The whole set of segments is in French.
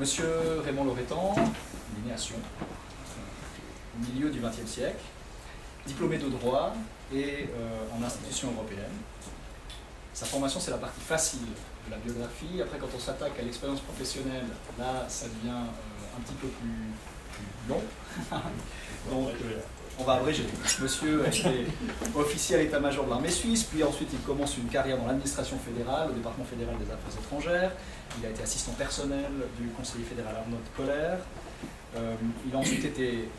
Monsieur Raymond Loretan, il est né à Sion, au milieu du XXe siècle, diplômé de droit et en institutions européennes. Sa formation, c'est la partie facile de la biographie. Après, quand on s'attaque à l'expérience professionnelle, là, ça devient un petit peu plus long. Donc, on va abréger. Monsieur a été officier à l'état-major de l'armée suisse, puis ensuite il commence une carrière dans l'administration fédérale, au département fédéral des affaires étrangères. Il a été assistant personnel du conseiller fédéral Arnaud Koller. Il a ensuite été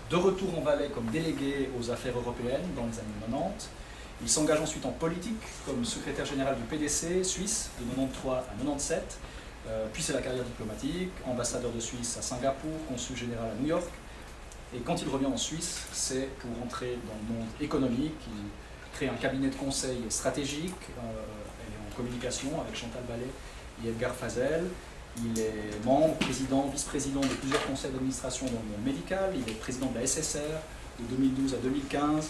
de retour en Valais comme délégué aux affaires européennes dans les années 90. Il s'engage ensuite en politique comme secrétaire général du PDC suisse de 93 à 97. Puis c'est la carrière diplomatique, ambassadeur de Suisse à Singapour, consul général à New York. Et quand il revient en Suisse, c'est pour entrer dans le monde économique. Il crée un cabinet de conseil stratégique, elle est en communication avec Chantal Ballet et Edgar Fazel. Il est membre, président, vice-président de plusieurs conseils d'administration dans le monde médical. Il est président de la SSR de 2012 à 2015.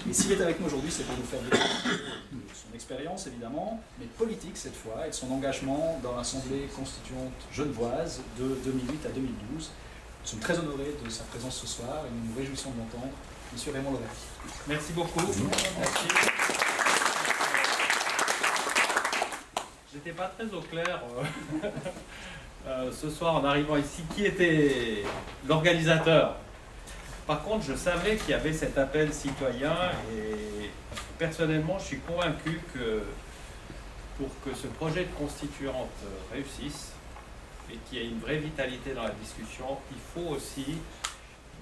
Et s'il est avec nous aujourd'hui, c'est pour nous faire découvrir de son expérience, évidemment, mais politique cette fois, et de son engagement dans l'Assemblée constituante genevoise de 2008 à 2012. Nous sommes très honorés de sa présence ce soir et nous nous réjouissons de l'entendre. Monsieur Raymond Loretan. Merci beaucoup. Merci. J'étais pas très au clair ce soir en arrivant ici. Qui était l'organisateur? Par contre, je savais qu'il y avait cet appel citoyen et personnellement, je suis convaincu que pour que ce projet de constituante réussisse et qu'il y ait une vraie vitalité dans la discussion, il faut aussi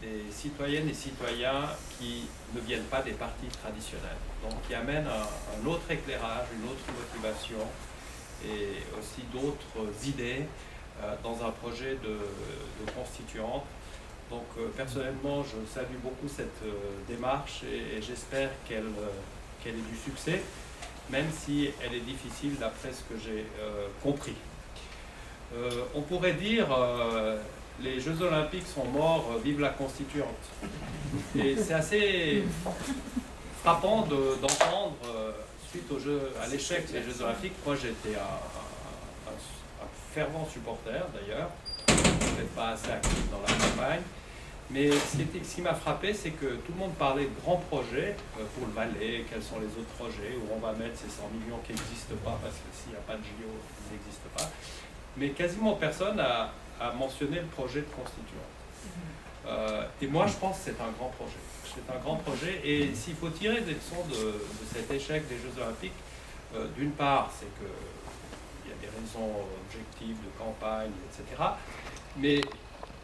des citoyennes et citoyens qui ne viennent pas des partis traditionnels. Donc, qui amènent un autre éclairage, une autre motivation et aussi d'autres idées dans un projet de constituante. Donc personnellement, je salue beaucoup cette démarche et j'espère qu'elle ait du succès, même si elle est difficile d'après ce que j'ai compris. On pourrait dire les Jeux Olympiques sont morts, vive la Constituante. Et c'est assez frappant d'entendre, suite à l'échec des Jeux Olympiques, moi j'étais un fervent supporter d'ailleurs, peut-être pas assez actif dans la campagne, mais ce qui m'a frappé, c'est que tout le monde parlait de grands projets pour le Valais, quels sont les autres projets, où on va mettre ces 100 millions qui n'existent pas, parce que s'il n'y a pas de JO, ils n'existent pas. Mais quasiment personne a mentionné le projet de constituante. Et moi, je pense que c'est un grand projet. C'est un grand projet, et s'il faut tirer des leçons de cet échec des Jeux Olympiques, d'une part, c'est qu'il y a des raisons objectives de campagne, etc. Mais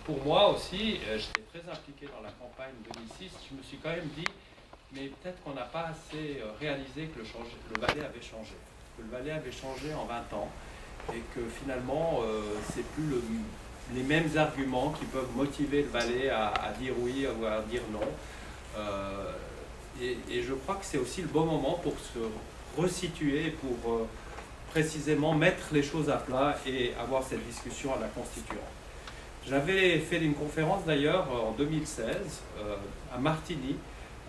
pour moi aussi, j'étais très impliqué dans la campagne 2006, je me suis quand même dit, mais peut-être qu'on n'a pas assez réalisé que le Valais avait changé. Que le Valais avait changé en 20 ans, et que finalement, c'est plus les mêmes arguments qui peuvent motiver le Valais à dire oui ou à dire non. Et je crois que c'est aussi le bon moment pour se resituer, pour précisément mettre les choses à plat et avoir cette discussion à la Constituante. J'avais fait une conférence d'ailleurs en 2016 à Martigny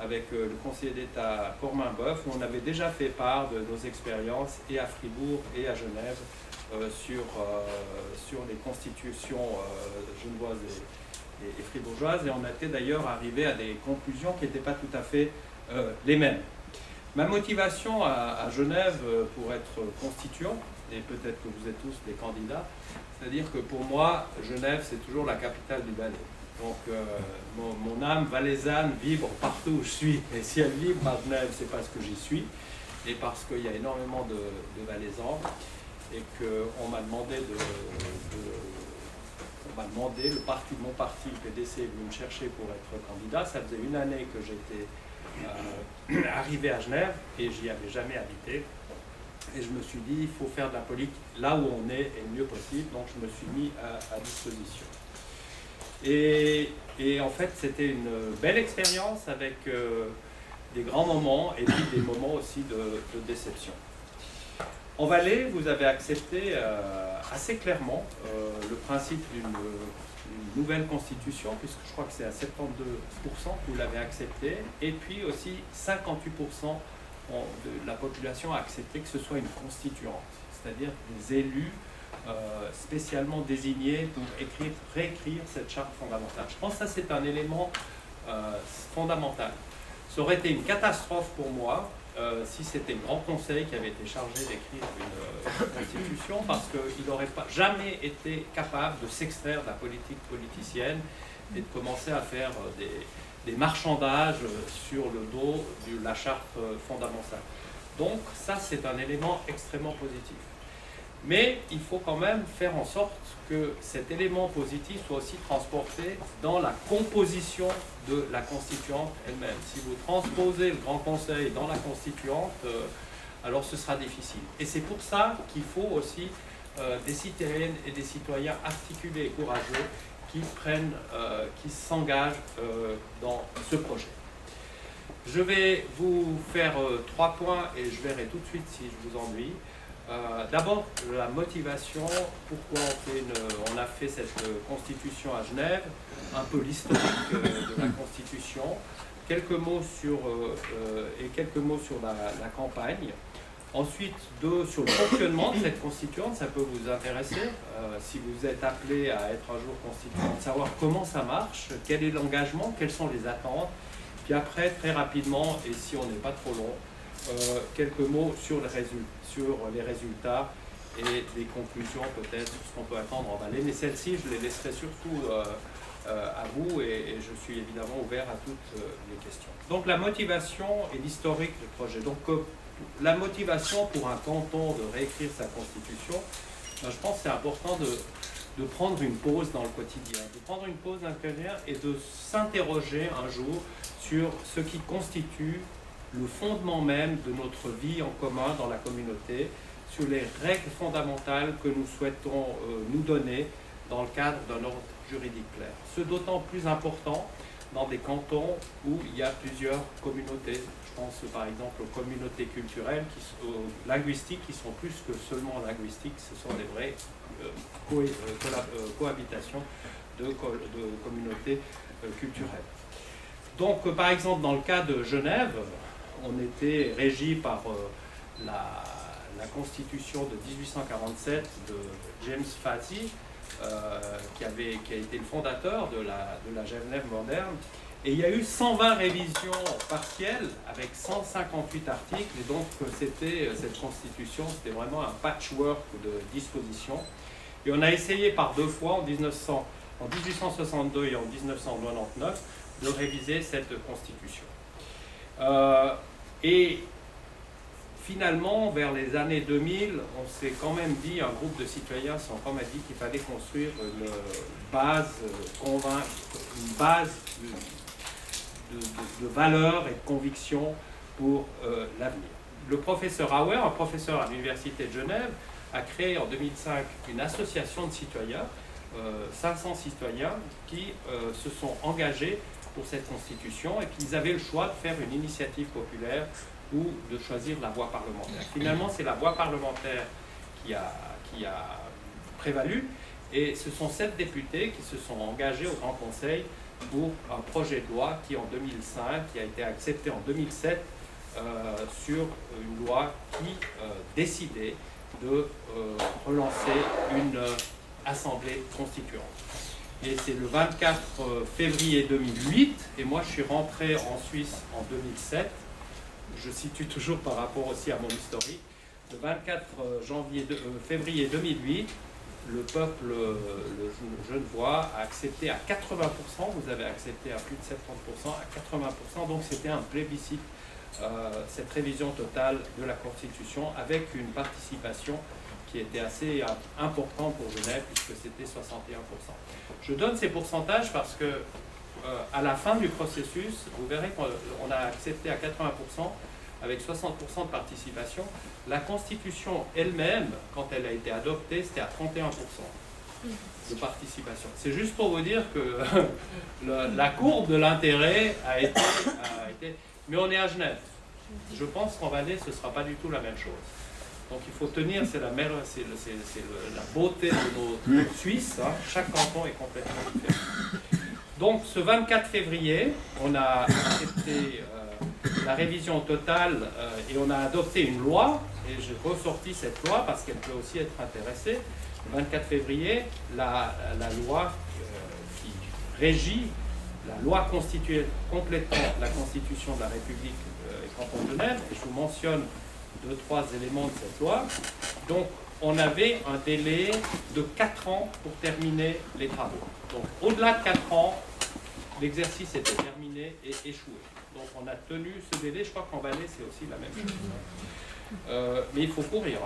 avec le conseiller d'État Corminboeuf, où on avait déjà fait part de nos expériences et à Fribourg et à Genève sur les constitutions genevoises et fribourgeoises, et on était d'ailleurs arrivé à des conclusions qui n'étaient pas tout à fait les mêmes. Ma motivation à Genève pour être constituant, et peut-être que vous êtes tous des candidats, c'est-à-dire que pour moi, Genève, c'est toujours la capitale du Valais. Donc mon âme valaisanne vibre partout où je suis. Et si elle vibre à Genève, c'est parce que j'y suis, et parce qu'il y a énormément de Valaisans, et qu'on m'a demandé mon parti, le PDC, est venu me chercher pour être candidat. Ça faisait une année que j'étais arrivé à Genève, et j'y avais jamais habité. Et je me suis dit, il faut faire de la politique là où on est et le mieux possible. Donc je me suis mis à disposition. Et en fait, c'était une belle expérience avec des grands moments et puis des moments aussi de déception. En Valais, vous avez accepté assez clairement le principe d'une nouvelle constitution, puisque je crois que c'est à 72% que vous l'avez accepté, et puis aussi 58% de la population a accepté que ce soit une constituante, c'est-à-dire des élus spécialement désignés pour réécrire cette charte fondamentale. Je pense que ça c'est un élément fondamental. Ça aurait été une catastrophe pour moi si c'était le Grand Conseil qui avait été chargé d'écrire une constitution, parce qu'il n'aurait jamais été capable de s'extraire de la politique politicienne et de commencer à faire des marchandages sur le dos de la charte fondamentale. Donc ça, c'est un élément extrêmement positif. Mais il faut quand même faire en sorte que cet élément positif soit aussi transporté dans la composition de la constituante elle-même. Si vous transposez le Grand Conseil dans la constituante, alors ce sera difficile. Et c'est pour ça qu'il faut aussi des citoyennes et des citoyens articulés et courageux qui s'engagent dans ce projet. Je vais vous faire 3 points et je verrai tout de suite si je vous ennuie. D'abord, la motivation, pourquoi on a fait cette constitution à Genève, un peu l'historique de la constitution, quelques mots sur la campagne. Ensuite, sur le fonctionnement de cette constituante, ça peut vous intéresser, si vous êtes appelé à être un jour constituante, savoir comment ça marche, quel est l'engagement, quelles sont les attentes. Puis après, très rapidement, et si on n'est pas trop long, quelques mots sur les résultats et des conclusions peut-être sur ce qu'on peut attendre en Valais. Mais celles-ci, je les laisserai surtout à vous et je suis évidemment ouvert à toutes les questions. Donc la motivation et l'historique du projet. Donc la motivation pour un canton de réécrire sa constitution, ben, je pense que c'est important de prendre une pause dans le quotidien, et de s'interroger un jour sur ce qui constitue le fondement même de notre vie en commun dans la communauté, sur les règles fondamentales que nous souhaitons nous donner dans le cadre d'un ordre juridique clair. Ce d'autant plus important dans des cantons où il y a plusieurs communautés. Je pense par exemple aux communautés culturelles, aux linguistiques qui sont plus que seulement linguistiques, ce sont des vraies cohabitations de communautés culturelles. Donc par exemple dans le cas de Genève, on était régi par la constitution de 1847 de James Fazzi, qui a été le fondateur de la Genève moderne. Et il y a eu 120 révisions partielles avec 158 articles. Et donc cette constitution, c'était vraiment un patchwork de dispositions. Et on a essayé par 2 fois, en 1862 et en 1999, de réviser cette constitution. Et finalement, vers les années 2000, on s'est quand même dit, un groupe de citoyens s'est quand même dit qu'il fallait construire une base de valeurs et de convictions pour l'avenir. Le professeur Auer, un professeur à l'Université de Genève, a créé en 2005 une association de citoyens, 500 citoyens, qui se sont engagés pour cette constitution, et puis ils avaient le choix de faire une initiative populaire ou de choisir la voie parlementaire. Finalement, c'est la voie parlementaire qui a prévalu, et ce sont 7 députés qui se sont engagés au Grand Conseil pour un projet de loi qui, en 2005, qui a été accepté en 2007, sur une loi qui décidait de relancer une assemblée constituante. Et c'est le 24 février 2008, et moi je suis rentré en Suisse en 2007, je situe toujours par rapport aussi à mon historique, le 24 février 2008, le peuple genevois a accepté à 80%, vous avez accepté à plus de 70%, à 80%, donc c'était un plébiscite, cette révision totale de la Constitution, avec une participation qui était assez importante pour Genève, puisque c'était 61%. Je donne ces pourcentages parce que à la fin du processus, vous verrez qu'on a accepté à 80%, avec 60% de participation. La Constitution elle-même, quand elle a été adoptée, c'était à 31% de participation. C'est juste pour vous dire que la courbe de l'intérêt a été... Mais on est à Genève. Je pense qu'en Valais, ce ne sera pas du tout la même chose. Donc il faut tenir, c'est la beauté de nos Suisses, hein. Chaque canton est complètement différent. Donc ce 24 février, on a accepté la révision totale et on a adopté une loi, et j'ai ressorti cette loi parce qu'elle peut aussi être intéressée. le 24 février, la loi qui régit, la loi constituée complètement la Constitution de la République et canton de Genève, et je vous mentionne 2-3 éléments de cette loi. Donc, on avait un délai de 4 ans pour terminer les travaux. Donc, au-delà de 4 ans, l'exercice était terminé et échoué. Donc, on a tenu ce délai. Je crois qu'en Valais, c'est aussi la même chose. Mais il faut courir.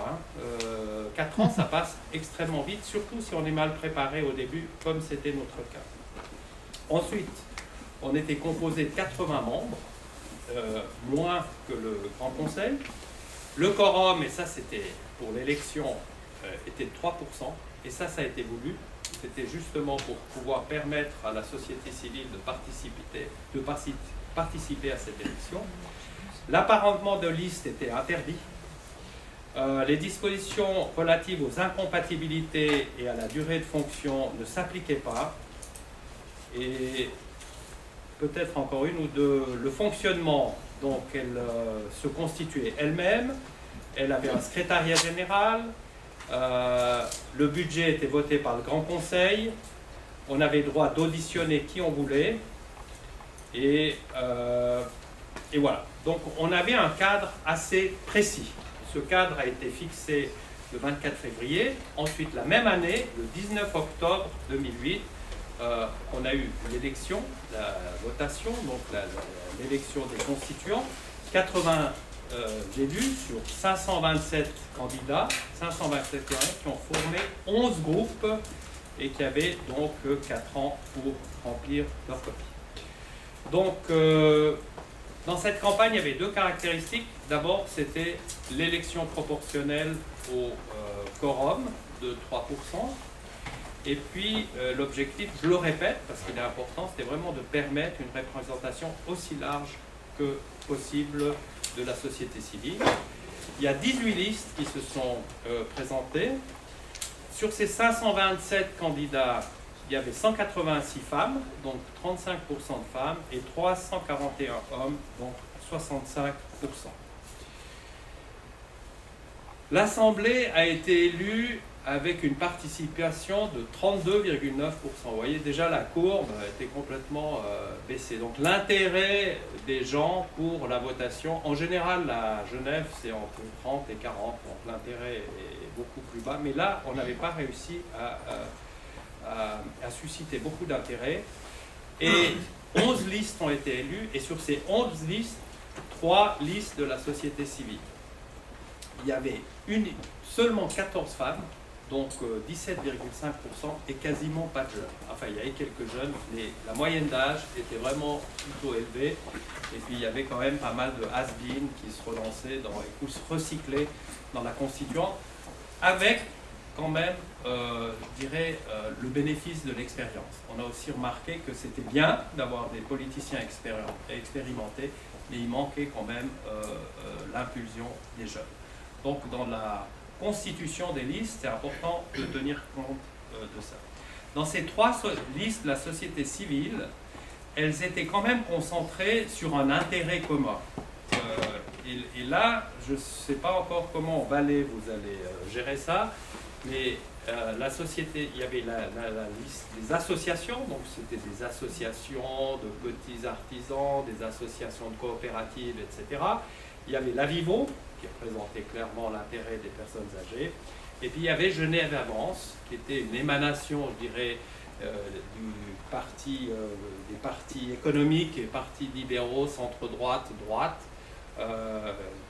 4 ans, ça passe extrêmement vite, surtout si on est mal préparé au début, comme c'était notre cas. Ensuite, on était composé de 80 membres, moins que le Grand Conseil. Le quorum, et ça c'était pour l'élection, était de 3%, et ça a été voulu. C'était justement pour pouvoir permettre à la société civile de participer à cette élection. L'apparentement de liste était interdit. Les dispositions relatives aux incompatibilités et à la durée de fonction ne s'appliquaient pas. Et peut-être encore une ou deux, le fonctionnement, donc elle se constituait elle-même, elle avait un secrétariat général, le budget était voté par le Grand Conseil, on avait le droit d'auditionner qui on voulait, et voilà. Donc on avait un cadre assez précis. Ce cadre a été fixé le 24 février, ensuite la même année, le 19 octobre 2008, on a eu l'élection, la votation, donc l'élection des constituants, 80 élus sur 527 candidats, 527 qui ont formé 11 groupes et qui avaient donc 4 ans pour remplir leur copie. Donc, dans cette campagne, il y avait 2 caractéristiques. D'abord, c'était l'élection proportionnelle au quorum de 3%. Et puis, l'objectif, je le répète, parce qu'il est important, c'était vraiment de permettre une représentation aussi large que possible de la société civile. Il y a 18 listes qui se sont présentées. Sur ces 527 candidats, il y avait 186 femmes, donc 35% de femmes, et 341 hommes, donc 65%. L'Assemblée a été élue avec une participation de 32,9%. Vous voyez, déjà la courbe était complètement baissée. Donc l'intérêt des gens pour la votation, en général à Genève c'est entre 30 et 40, donc l'intérêt est beaucoup plus bas. Mais là, on n'avait pas réussi à susciter beaucoup d'intérêt. Et 11 listes ont été élues, et sur ces 11 listes, 3 listes de la société civile. Il y avait seulement 14 femmes, donc 17,5% et quasiment pas de jeunes. Enfin, il y avait quelques jeunes, mais la moyenne d'âge était vraiment plutôt élevée. Et puis, il y avait quand même pas mal de has-been qui se relançaient, qui se recyclaient dans la constituante, avec quand même, je dirais, le bénéfice de l'expérience. On a aussi remarqué que c'était bien d'avoir des politiciens expérimentés, mais il manquait quand même l'impulsion des jeunes. Donc, dans la constitution des listes, c'est important de tenir compte de ça. Dans ces 3 listes, la société civile, elles étaient quand même concentrées sur un intérêt commun. Et là, je ne sais pas encore comment en Valais vous allez gérer ça, mais la société, il y avait la liste des associations, donc c'était des associations de petits artisans, des associations de coopératives, etc. Il y avait l'Avivo, qui représentait clairement l'intérêt des personnes âgées. Et puis il y avait Genève Avance, qui était une émanation, je dirais, des partis économiques et partis libéraux, centre-droite,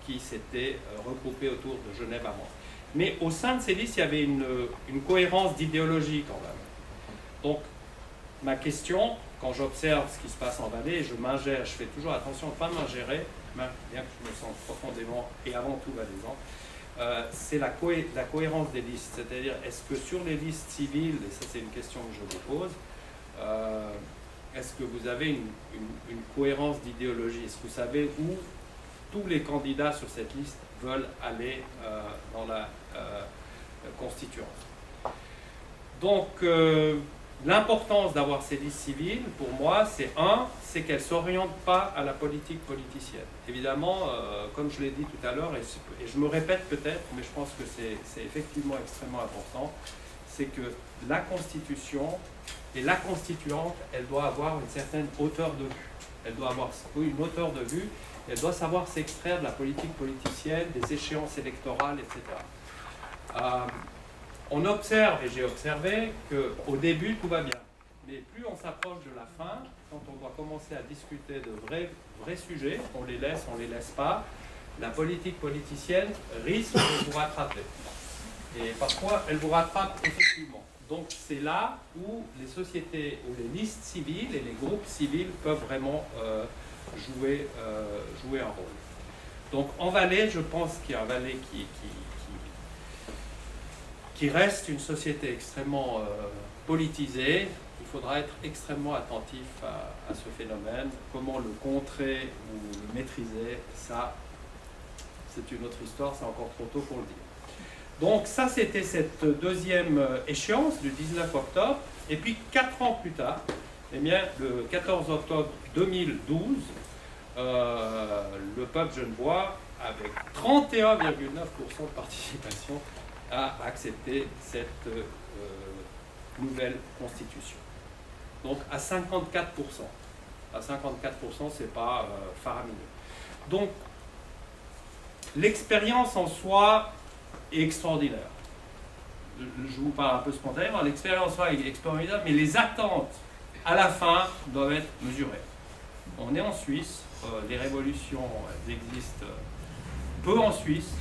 qui s'étaient regroupés autour de Genève Avance. Mais au sein de ces listes, il y avait une cohérence d'idéologie quand même. Donc, ma question, quand j'observe ce qui se passe en Valais, je m'ingère, je fais toujours attention à ne pas m'ingérer, bien que je me sens profondément et avant tout valaisan, c'est la cohérence des listes. C'est-à-dire, est-ce que sur les listes civiles, et ça c'est une question que je vous pose, est-ce que vous avez une cohérence d'idéologie? Est-ce que vous savez où tous les candidats sur cette liste veulent aller dans la constituante? Donc, l'importance d'avoir ces listes civiles, pour moi, c'est qu'elles ne s'orientent pas à la politique politicienne. Évidemment, comme je l'ai dit tout à l'heure, et je me répète peut-être, mais je pense que c'est effectivement extrêmement important, c'est que la Constitution et la constituante, elle doit avoir une certaine hauteur de vue. Elle doit avoir une hauteur de vue, elle doit savoir s'extraire de la politique politicienne, des échéances électorales, etc. On observe, et j'ai observé, qu'au début, tout va bien. Mais plus on s'approche de la fin, quand on doit commencer à discuter de vrais sujets, on les laisse pas, la politique politicienne risque de vous rattraper. Et parfois, elle vous rattrape effectivement. Donc c'est là où les sociétés, où les listes civiles et les groupes civils peuvent vraiment jouer un rôle. Donc en Valais, je pense qu'il y a un Valais qui reste une société extrêmement politisée. Il faudra être extrêmement attentif à ce phénomène. Comment le contrer ou le maîtriser, ça, c'est une autre histoire, c'est encore trop tôt pour le dire. Donc ça, c'était cette deuxième échéance du 19 octobre. Et puis 4 ans plus tard, eh bien, le 14 octobre 2012, le peuple genevois, avec 31,9% de participation, a accepté cette nouvelle constitution. Donc à 54%. À 54%, c'est pas faramineux. Donc l'expérience en soi est extraordinaire. Je vous parle un peu spontanément, l'expérience en soi est extraordinaire, mais les attentes à la fin doivent être mesurées. On est en Suisse, les révolutions existent peu en Suisse,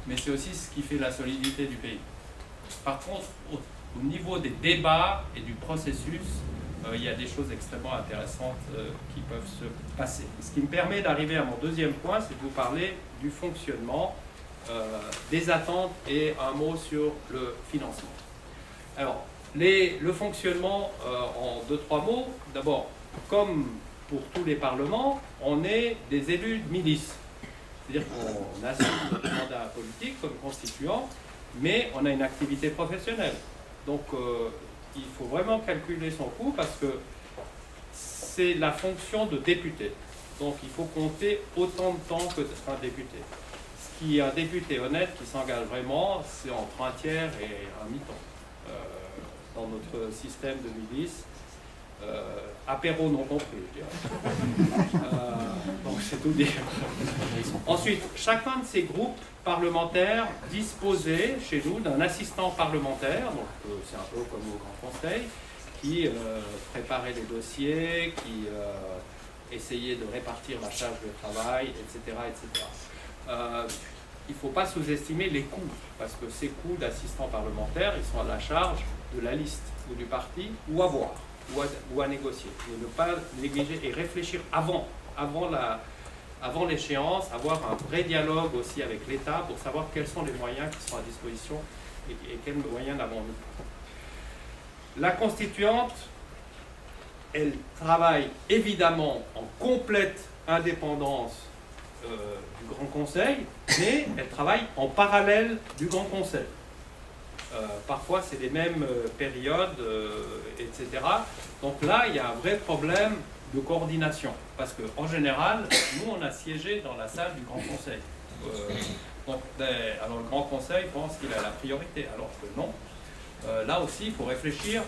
mais c'est aussi ce qui fait la solidité du pays. Par contre, au niveau des débats et du processus, il y a des choses extrêmement intéressantes qui peuvent se passer. Ce qui me permet d'arriver à mon deuxième point, c'est de vous parler du fonctionnement, des attentes et un mot sur le financement. Alors, le fonctionnement en 2-3 mots. D'abord, comme pour tous les parlements, on est des élus de milice. C'est-à-dire qu'on assume notre mandat politique comme constituant, mais on a une activité professionnelle. Donc, il faut vraiment calculer son coût parce que c'est la fonction de député. Donc, il faut compter autant de temps que d'être un député. Ce qui est un député honnête qui s'engage vraiment, c'est entre un tiers et un mi-temps. Dans notre système de milice, apéro non compris, je dirais. Donc c'est tout dire. Ensuite, chacun de ces groupes parlementaires disposait chez nous d'un assistant parlementaire, donc c'est un peu comme au Grand Conseil, qui préparait les dossiers, qui essayait de répartir la charge de travail, etc. etc. Il ne faut pas sous-estimer les coûts, parce que ces coûts d'assistants parlementaires, ils sont à la charge de la liste ou du parti, ou à voir, ou à négocier. Et ne pas négliger et réfléchir avant l'échéance, avoir un vrai dialogue aussi avec l'État pour savoir quels sont les moyens qui sont à disposition et quels moyens n'avons-nous. La constituante, elle travaille évidemment en complète indépendance du Grand Conseil, mais elle travaille en parallèle du Grand Conseil. Parfois, c'est les mêmes périodes, etc. Donc là, il y a un vrai problème de coordination, parce qu'en général, nous, on a siégé dans la salle du Grand Conseil. Alors, le Grand Conseil pense qu'il a la priorité, alors que non. Là aussi, il faut réfléchir.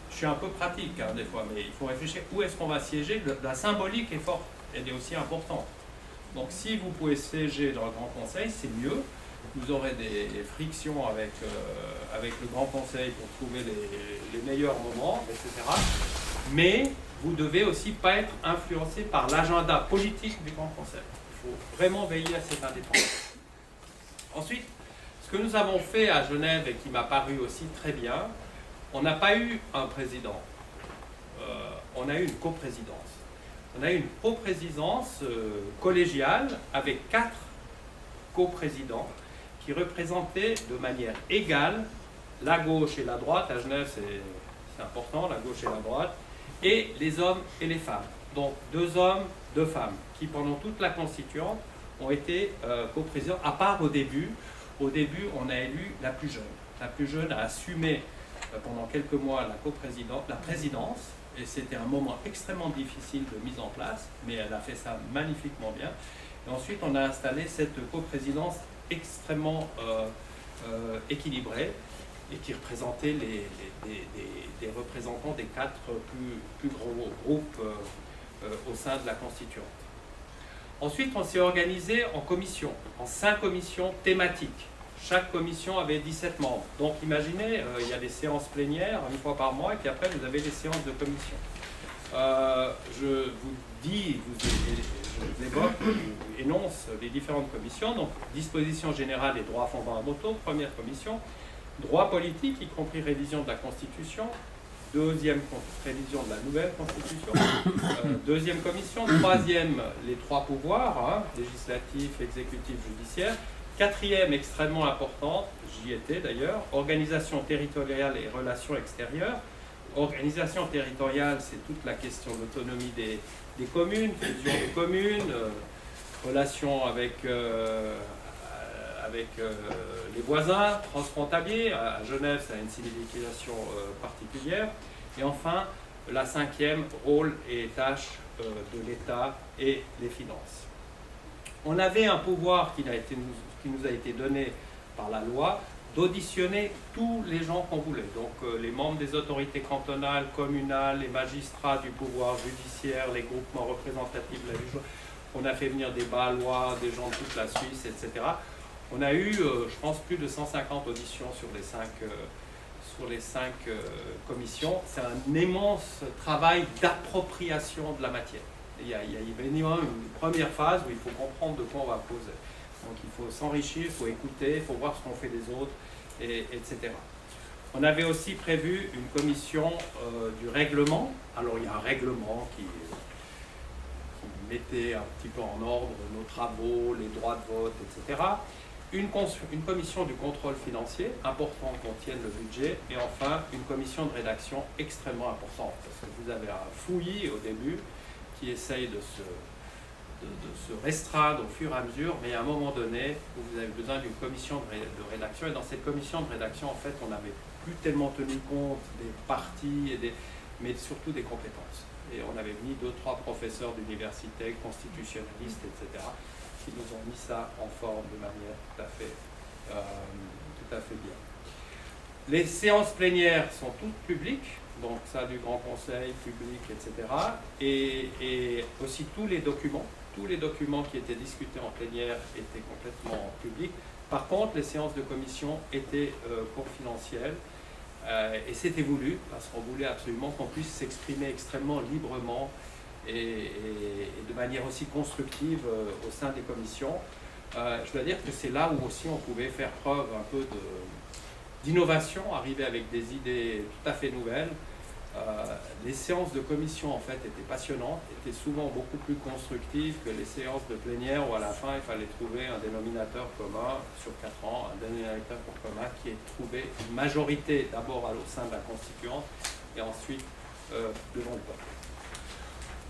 Je suis un peu pratique, hein, des fois, mais il faut réfléchir où est-ce qu'on va siéger. La symbolique est forte, elle est aussi importante. Donc si vous pouvez siéger dans le Grand Conseil, c'est mieux. Vous aurez des frictions avec le Grand Conseil pour trouver les meilleurs moments, etc. Mais vous ne devez aussi pas être influencé par l'agenda politique du Grand Conseil. Il faut vraiment veiller à cette indépendance. Ensuite, ce que nous avons fait à Genève et qui m'a paru aussi très bien, on n'a pas eu un président, on a eu une coprésidence. On a eu une coprésidence collégiale avec 4 coprésidents qui représentaient de manière égale la gauche et la droite. À Genève, c'est important, la gauche et la droite, et les hommes et les femmes. Donc 2 hommes, 2 femmes, qui pendant toute la constituante ont été coprésidents, à part au début. Au début, on a élu la plus jeune. La plus jeune a assumé pendant quelques mois la présidence, et c'était un moment extrêmement difficile de mise en place, mais elle a fait ça magnifiquement bien. Et ensuite, on a installé cette coprésidence extrêmement équilibrée, et qui représentait des représentants des 4 plus gros groupes au sein de la constituante. Ensuite, on s'est organisé en commissions, en 5 commissions thématiques. Chaque commission avait 17 membres. Donc imaginez, il y a des séances plénières une fois par mois, et puis après vous avez les séances de commission. Je vous dis, je évoque, je énonce les différentes commissions. Donc disposition générale et droits fondamentaux, première commission. Droit politique, y compris révision de la Constitution. Deuxième, révision de la nouvelle Constitution. Deuxième commission. Troisième, les 3 pouvoirs, législatif, exécutif, judiciaire. Quatrième, extrêmement importante, j'y étais d'ailleurs, organisation territoriale et relations extérieures. Organisation territoriale, c'est toute la question de l'autonomie des communes, fusion de communes, relations avec les voisins transfrontaliers. À Genève, ça a une signification particulière. Et enfin, la 5e, rôle et tâches de l'État et les finances. On avait un pouvoir qui nous a été donné par la loi d'auditionner tous les gens qu'on voulait. Donc les membres des autorités cantonales, communales, les magistrats du pouvoir judiciaire, les groupements représentatifs de la vie. On a fait venir des Balois, des gens de toute la Suisse, etc. On a eu, je pense, plus de 150 auditions sur les 5 commissions. C'est un immense travail d'appropriation de la matière. Il y a évidemment une première phase où il faut comprendre de quoi on va poser. Donc il faut s'enrichir, il faut écouter, il faut voir ce qu'on fait des autres, etc. On avait aussi prévu une commission du règlement. Alors il y a un règlement qui mettait un petit peu en ordre nos travaux, les droits de vote, etc. Une commission du contrôle financier, important qu'on tienne le budget, et enfin une commission de rédaction extrêmement importante, parce que vous avez un fouillis au début qui essaye de se restreindre au fur et à mesure, mais à un moment donné, vous avez besoin d'une commission de rédaction, et dans cette commission de rédaction, en fait, on n'avait plus tellement tenu compte des partis, mais surtout des compétences. Et on avait mis 2-3 professeurs d'université, constitutionnalistes, etc., qui nous ont mis ça en forme de manière tout à fait bien. Les séances plénières sont toutes publiques, donc ça du Grand Conseil, public, etc. Et aussi tous les documents qui étaient discutés en plénière étaient complètement publics. Par contre, les séances de commission étaient confidentielles et c'était voulu parce qu'on voulait absolument qu'on puisse s'exprimer extrêmement librement et de manière aussi constructive au sein des commissions. Je dois dire que c'est là où aussi on pouvait faire preuve un peu d'innovation, arriver avec des idées tout à fait nouvelles. Les séances de commission en fait étaient passionnantes, étaient souvent beaucoup plus constructives que les séances de plénière où à la fin il fallait trouver un dénominateur commun sur 4 ans, un dénominateur commun qui ait trouvé une majorité d'abord au sein de la constituante et ensuite devant le peuple.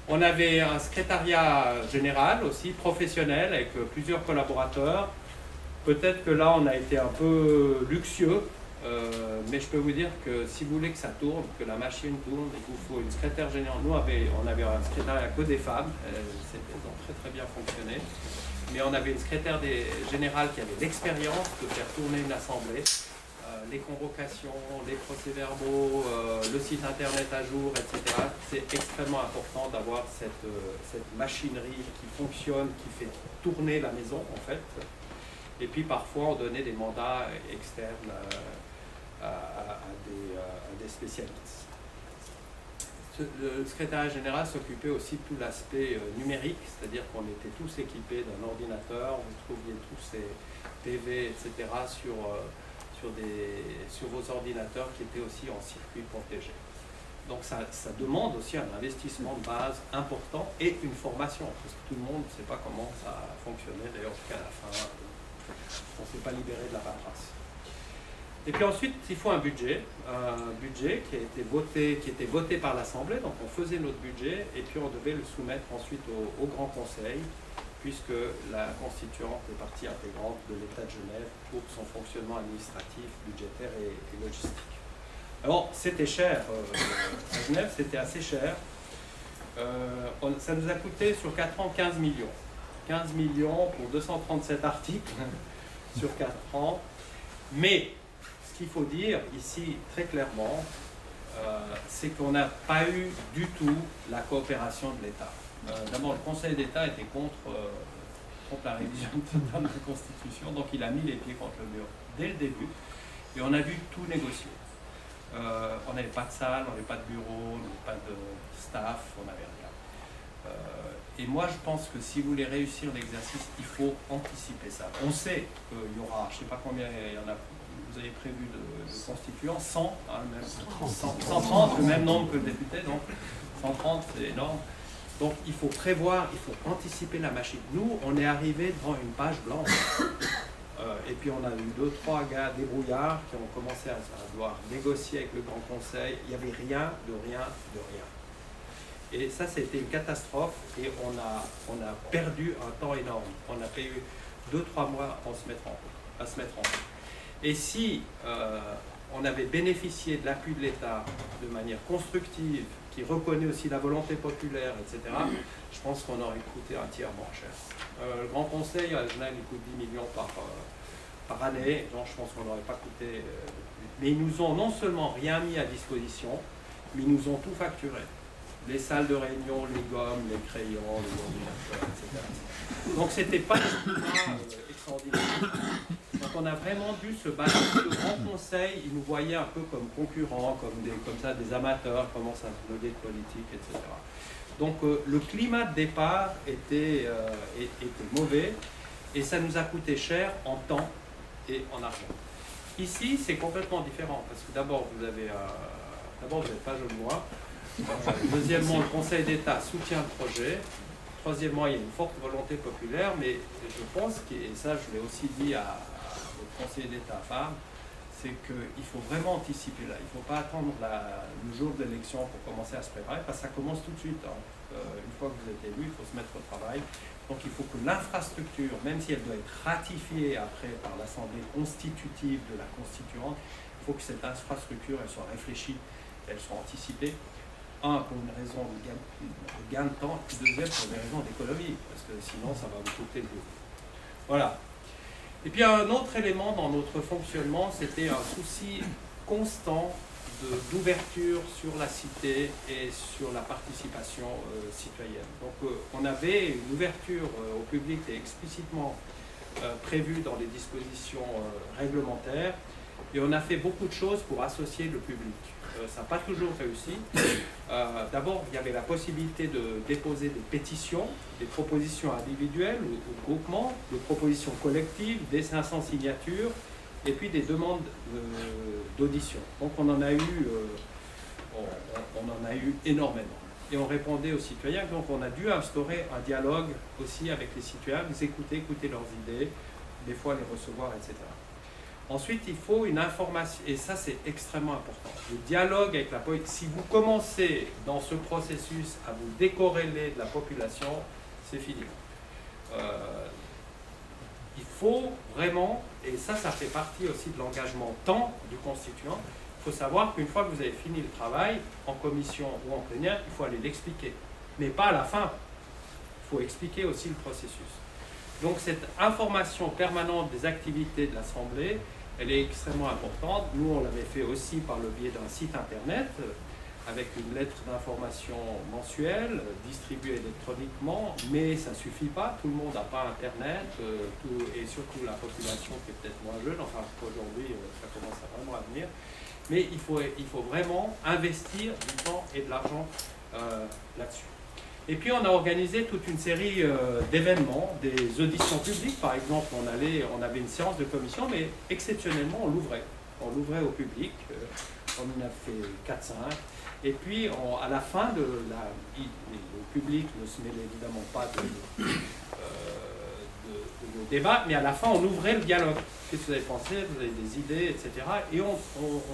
On avait un secrétariat général aussi professionnel avec plusieurs collaborateurs. Peut-être que là on a été un peu luxueux. Mais je peux vous dire que si vous voulez que ça tourne, que la machine tourne, il vous faut une secrétaire générale. Nous, on avait un secrétariat que des femmes, elles ont très bien fonctionné. Mais on avait une secrétaire générale qui avait l'expérience de faire tourner une assemblée, les convocations, les procès-verbaux, le site internet à jour, etc. C'est extrêmement important d'avoir cette machinerie qui fonctionne, qui fait tourner la maison en fait. Et puis parfois on donnait des mandats externes à des spécialistes. Le secrétariat général s'occupait aussi de tout l'aspect numérique, c'est-à-dire qu'on était tous équipés d'un ordinateur, vous trouviez tous ces PV, etc. sur vos ordinateurs qui étaient aussi en circuit protégé. Donc ça demande aussi un investissement de base important et une formation, parce que tout le monde ne sait pas comment ça fonctionnait, d'ailleurs jusqu'à la fin, on ne s'est pas libéré de la paperasse. Et puis ensuite, il faut un budget qui était voté par l'Assemblée, donc on faisait notre budget et puis on devait le soumettre ensuite au Grand Conseil, puisque la constituante est partie intégrante de l'État de Genève pour son fonctionnement administratif, budgétaire et logistique. Alors, c'était cher, à Genève, c'était assez cher. Ça nous a coûté sur 4 ans 15 millions. 15 millions pour 237 articles sur 4 ans. Mais ce ce qu'il faut dire ici très clairement, c'est qu'on n'a pas eu du tout la coopération de l'État. D'abord, le Conseil d'État était contre la révision totale de la Constitution, donc il a mis les pieds contre le mur dès le début, et on a dû tout négocier. On n'avait pas de salle, on n'avait pas de bureau, on n'avait pas de staff, on n'avait rien. Et moi, je pense que si vous voulez réussir l'exercice, il faut anticiper ça. On sait qu'il y aura, je ne sais pas combien il y en a, vous avez prévu de constituants, 100, hein, même 130, le même nombre que le député, donc 130, c'est énorme. Donc il faut prévoir, il faut anticiper la machine. Nous, on est arrivé devant une page blanche. Et puis on a eu 2-3 gars débrouillards qui ont commencé à devoir négocier avec le Grand Conseil. Il n'y avait rien, de rien, de rien. Et ça, c'était une catastrophe et on a perdu un temps énorme. On a payé 2-3 mois à se mettre en place. Et si on avait bénéficié de l'appui de l'État de manière constructive, qui reconnaît aussi la volonté populaire, etc., je pense qu'on aurait coûté un tiers moins cher. Le Grand Conseil, à Genève, il coûte 10 millions par année, donc je pense qu'on n'aurait pas coûté plus. Mais ils nous ont non seulement rien mis à disposition, mais ils nous ont tout facturé. Les salles de réunion, les gommes, les crayons, les ordinateurs, etc. Donc c'était pas extraordinaire. Donc on a vraiment dû se battre. Le Grand Conseil, il nous voyait un peu comme concurrents, comme ça, des amateurs, commencent à se moquer de politique, etc. Donc le climat de départ était mauvais et ça nous a coûté cher en temps et en argent. Ici, c'est complètement différent parce que d'abord, vous n'êtes pas jeune moi. Deuxièmement, le Conseil d'État soutient le projet. Troisièmement, il y a une forte volonté populaire, mais je pense, et ça je l'ai aussi dit au Conseil d'État FAM, c'est qu'il faut vraiment anticiper là. Il ne faut pas attendre le jour de l'élection pour commencer à se préparer, parce que ça commence tout de suite. Hein. Une fois que vous êtes élu, il faut se mettre au travail. Donc il faut que l'infrastructure, même si elle doit être ratifiée après par l'Assemblée constitutive de la Constituante, il faut que cette infrastructure elle soit réfléchie, elle soit anticipée. Un, pour une raison de gain de temps, et deuxième, pour des raisons d'économie, parce que sinon, ça va vous coûter le double. Voilà. Et puis, un autre élément dans notre fonctionnement, c'était un souci constant d'ouverture sur la cité et sur la participation citoyenne. Donc, on avait une ouverture au public qui est explicitement prévue dans les dispositions réglementaires, et on a fait beaucoup de choses pour associer le public. Ça n'a pas toujours réussi. D'abord, il y avait la possibilité de déposer des pétitions, des propositions individuelles ou groupements, des propositions collectives, des 500 signatures, et puis des demandes d'audition. Donc on en a eu énormément. Et on répondait aux citoyens, donc on a dû instaurer un dialogue aussi avec les citoyens, les écouter leurs idées, des fois les recevoir, etc. Ensuite, il faut une information, et ça c'est extrêmement important, le dialogue avec la politique. Si vous commencez dans ce processus à vous décorréler de la population, c'est fini. Il faut vraiment, et ça fait partie aussi de l'engagement temps du constituant, il faut savoir qu'une fois que vous avez fini le travail, en commission ou en plénière, il faut aller l'expliquer. Mais pas à la fin, il faut expliquer aussi le processus. Donc cette information permanente des activités de l'Assemblée, elle est extrêmement importante. Nous, on l'avait fait aussi par le biais d'un site internet, avec une lettre d'information mensuelle, distribuée électroniquement, mais ça ne suffit pas, tout le monde n'a pas internet, et surtout la population qui est peut-être moins jeune, enfin aujourd'hui ça commence à vraiment à venir, mais il faut vraiment investir du temps et de l'argent là-dessus. Et puis on a organisé toute une série d'événements, des auditions publiques. Par exemple, on avait une séance de commission, mais exceptionnellement on l'ouvrait au public. On en a fait 4-5. Et puis à la fin le public ne se mêlait évidemment pas de nos débats, mais à la fin on ouvrait le dialogue. Qu'est-ce que vous avez pensé, vous avez des idées, etc. Et on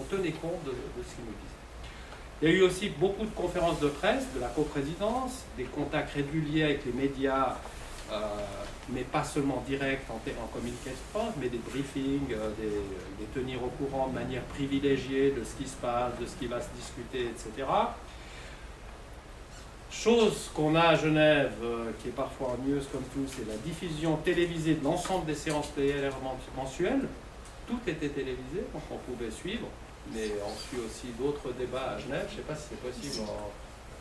tenait compte de ce qu'ils nous disaient. Il y a eu aussi beaucoup de conférences de presse, de la coprésidence, des contacts réguliers avec les médias, mais pas seulement directs en communiqué de presse, mais des briefings, des tenir au courant de manière privilégiée de ce qui se passe, de ce qui va se discuter, etc. Chose qu'on a à Genève, qui est parfois ennuyeuse comme tout, c'est la diffusion télévisée de l'ensemble des séances plénières mensuelles. tout était télévisé, donc on pouvait suivre, mais on suit aussi d'autres débats à Genève, je ne sais pas si c'est possible,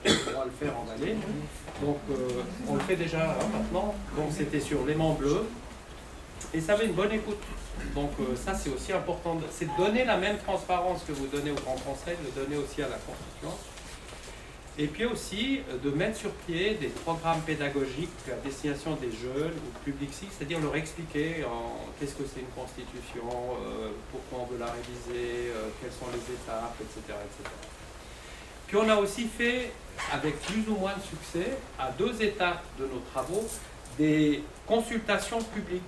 on va le faire en Valais, donc on le fait déjà maintenant, donc c'était sur l'aimant bleu, et ça avait une bonne écoute. Donc ça c'est aussi important, c'est de donner la même transparence que vous donnez au Grand Conseil, de le donner aussi à la Constituante. Et puis aussi de mettre sur pied des programmes pédagogiques à destination des jeunes ou du public cible, c'est-à-dire leur expliquer qu'est-ce que c'est une constitution, pourquoi on veut la réviser, quelles sont les étapes, etc., etc. Puis on a aussi fait, avec plus ou moins de succès, à 2 étapes de nos travaux, des consultations publiques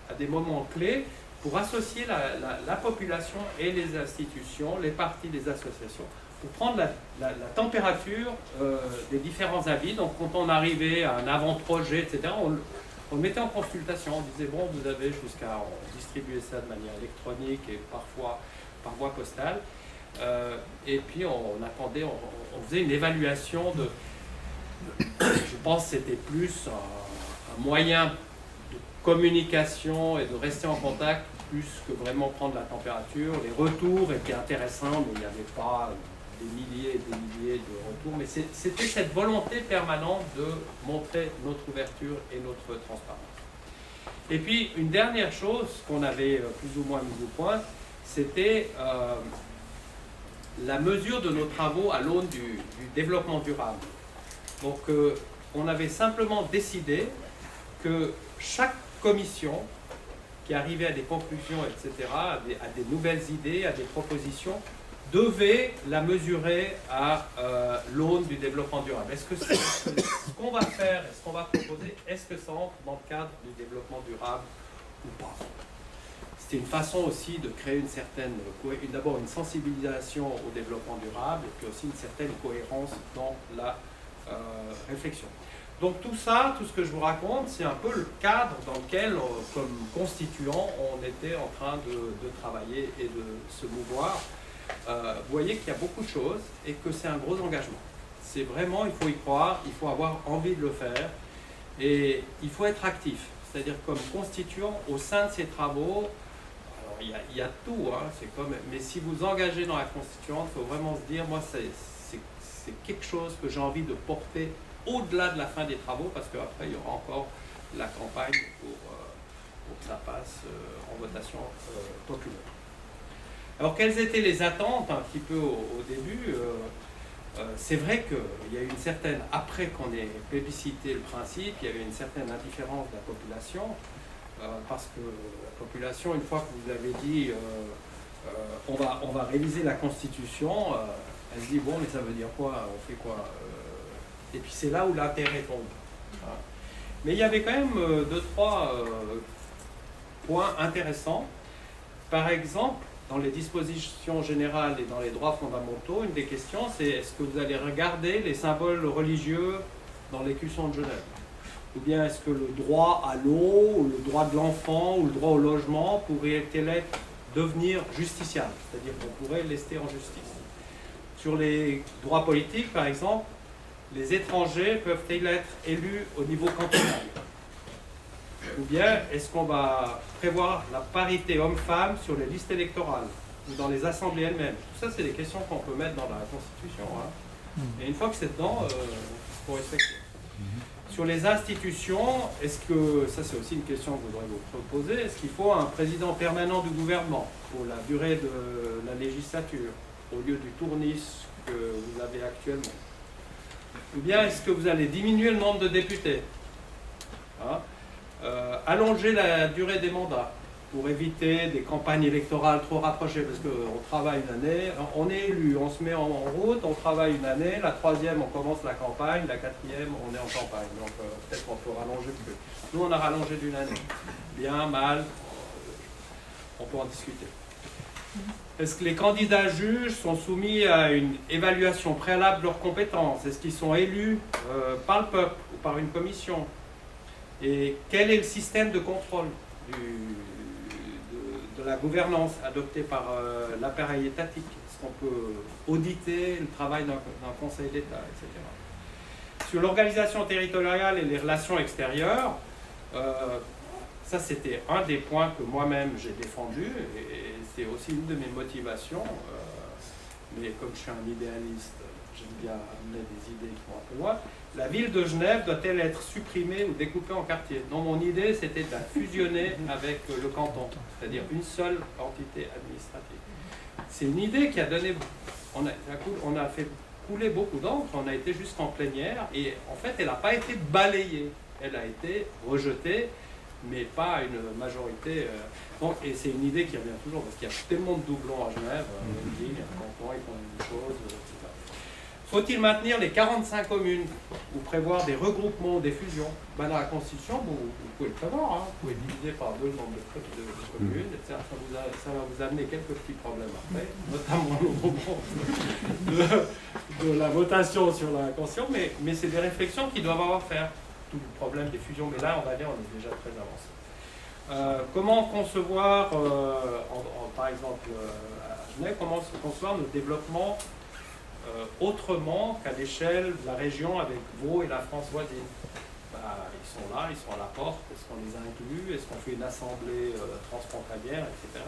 à des moments clés pour associer la population et les institutions, les partis, les associations, pour prendre la température des différents avis. Donc quand on arrivait à un avant-projet, etc., on le mettait en consultation, on disait bon, vous avez jusqu'à distribuer ça de manière électronique et parfois par voie postale. Et puis on attendait, on faisait une évaluation de, je pense que c'était plus un moyen de communication et de rester en contact plus que vraiment prendre la température. Les retours étaient intéressants, mais il n'y avait pas des milliers et des milliers de retours, mais c'était cette volonté permanente de montrer notre ouverture et notre transparence. Et puis une dernière chose qu'on avait plus ou moins mis au point, c'était la mesure de nos travaux à l'aune du développement durable. Donc on avait simplement décidé que chaque commission qui arrivait à des conclusions, etc., à des nouvelles idées, à des propositions, devait la mesurer à l'aune du développement durable. Est-ce que ce qu'on va faire, ce qu'on va proposer, est-ce que ça entre dans le cadre du développement durable ou pas? C'était une façon aussi de créer une certaine, d'abord une sensibilisation au développement durable et puis aussi une certaine cohérence dans la réflexion. Donc tout ça, tout ce que je vous raconte, c'est un peu le cadre dans lequel, comme constituant, on était en train de travailler et de se mouvoir. Vous voyez qu'il y a beaucoup de choses et que c'est un gros engagement. C'est vraiment, il faut y croire, il faut avoir envie de le faire et il faut être actif. C'est-à-dire comme constituant au sein de ces travaux, alors il y a tout, hein, c'est comme, mais si vous engagez dans la constituante, il faut vraiment se dire, moi c'est quelque chose que j'ai envie de porter au-delà de la fin des travaux, parce qu'après il y aura encore la campagne pour que ça passe en votation populaire. Alors quelles étaient les attentes un petit peu au début? C'est vrai qu'il y a eu une certaine, après qu'on ait plébiscité le principe, il y avait une certaine indifférence de la population, parce que la population, une fois que vous avez dit on va réviser la Constitution, elle se dit bon mais ça veut dire quoi, on fait quoi? Et puis c'est là où l'intérêt tombe. Hein. Mais il y avait quand même 2-3 points intéressants. Par exemple, dans les dispositions générales et dans les droits fondamentaux, une des questions c'est est-ce que vous allez regarder les symboles religieux dans l'écusson de Genève? Ou bien est-ce que le droit à l'eau, ou le droit de l'enfant, ou le droit au logement pourrait-il devenir justiciable? C'est-à-dire qu'on pourrait lester en justice. Sur les droits politiques, par exemple, les étrangers peuvent-ils être élus au niveau cantonal? Ou bien est-ce qu'on va prévoir la parité homme-femme sur les listes électorales ou dans les assemblées elles-mêmes? Tout ça, c'est des questions qu'on peut mettre dans la Constitution. Hein. Et une fois que c'est dedans, il faut respecter. Sur les institutions, est-ce que, ça c'est aussi une question que je voudrais vous poser, est-ce qu'il faut un président permanent du gouvernement pour la durée de la législature, au lieu du tournis que vous avez actuellement? Ou bien est-ce que vous allez diminuer le nombre de députés, hein, allonger la durée des mandats pour éviter des campagnes électorales trop rapprochées, parce qu'on travaille une année, on est élu, on se met en route, on travaille une année, la troisième on commence la campagne, la quatrième on est en campagne, donc peut-être qu'on peut rallonger plus. Nous on a rallongé d'une année, bien, mal, on peut en discuter. Est-ce que les candidats juges sont soumis à une évaluation préalable de leurs compétences? Est-ce qu'ils sont élus par le peuple ou par une commission? Et quel est le système de contrôle de la gouvernance adoptée par l'appareil étatique? Est-ce qu'on peut auditer le travail d'un conseil d'État, etc. Sur l'organisation territoriale et les relations extérieures, Ça, c'était un des points que moi-même j'ai défendu, et c'est aussi une de mes motivations. Mais comme je suis un idéaliste, j'aime bien amener des idées qui vont un peu loin. La ville de Genève doit-elle être supprimée ou découpée en quartiers? Non, mon idée, c'était de la fusionner avec le canton, c'est-à-dire une seule entité administrative. C'est une idée qui a donné... On a fait couler beaucoup d'encre, on a été jusqu'en plénière, et en fait, elle n'a pas été balayée. Elle a été rejetée, mais pas une majorité. Donc, et c'est une idée qui revient toujours, parce qu'il y a tellement de doublons à Genève, il y a un canton, ils font une chose, etc. Faut-il maintenir les 45 communes ou prévoir des regroupements, des fusions? Dans la Constitution, vous pouvez le prévoir, hein. Vous pouvez diviser par 2 le nombre de communes, etc. Ça va vous amener quelques petits problèmes après, notamment au moment de la votation sur la Constitution, mais c'est des réflexions qui doivent avoir à faire. Tout le problème des fusions, mais là, on va dire, on est déjà très avancé. Comment concevoir, par exemple, à Genève, comment concevoir notre développement autrement qu'à l'échelle de la région avec Vaud et la France voisine? Ils sont là, ils sont à la porte, est-ce qu'on les inclut? Est-ce qu'on fait une assemblée transfrontalière, etc.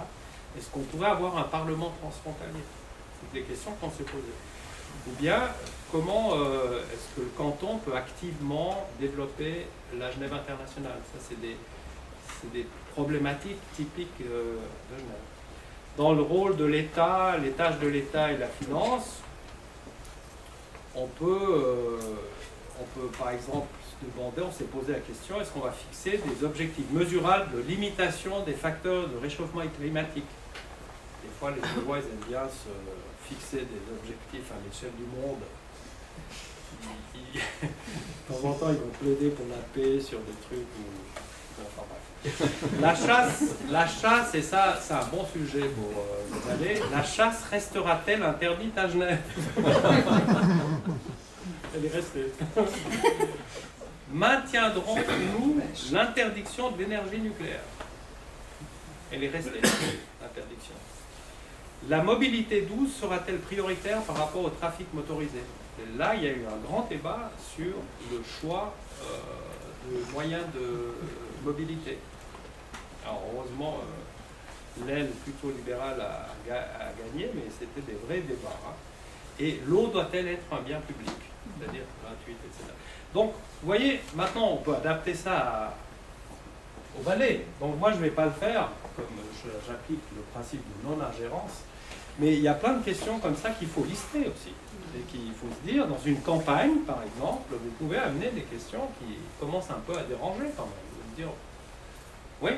Est-ce qu'on pourrait avoir un parlement transfrontalier? C'est des questions qu'on s'est posées. Ou bien, comment est-ce que le canton peut activement développer la Genève internationale? Ça, c'est des problématiques typiques de Genève. Dans le rôle de l'État, les tâches de l'État et la finance, on peut par exemple se demander, on s'est posé la question, est-ce qu'on va fixer des objectifs mesurables de limitation des facteurs de réchauffement climatique? Des fois, les Suédois, ils aiment bien se fixer des objectifs à l'échelle du monde. De temps en temps, ils vont plaider pour la paix sur des trucs où... Enfin, bref. La chasse, et ça, c'est un bon sujet pour vous aller. La chasse restera-t-elle interdite à Genève? Elle est restée. Maintiendrons-nous l'interdiction de l'énergie nucléaire? Elle est restée, l'interdiction. La mobilité douce sera-t-elle prioritaire par rapport au trafic motorisé? Et là, il y a eu un grand débat sur le choix de moyens de mobilité. Alors, heureusement, l'aile plutôt libérale a gagné, mais c'était des vrais débats. Hein. Et l'eau doit-elle être un bien public, c'est-à-dire gratuite, etc. Donc, vous voyez, maintenant, on peut adapter ça au balai. Donc, moi, je ne vais pas le faire, comme j'applique le principe de non-ingérence, mais il y a plein de questions comme ça qu'il faut lister aussi. Et qu'il faut se dire, dans une campagne, par exemple, vous pouvez amener des questions qui commencent un peu à déranger quand même. Vous dire, oui,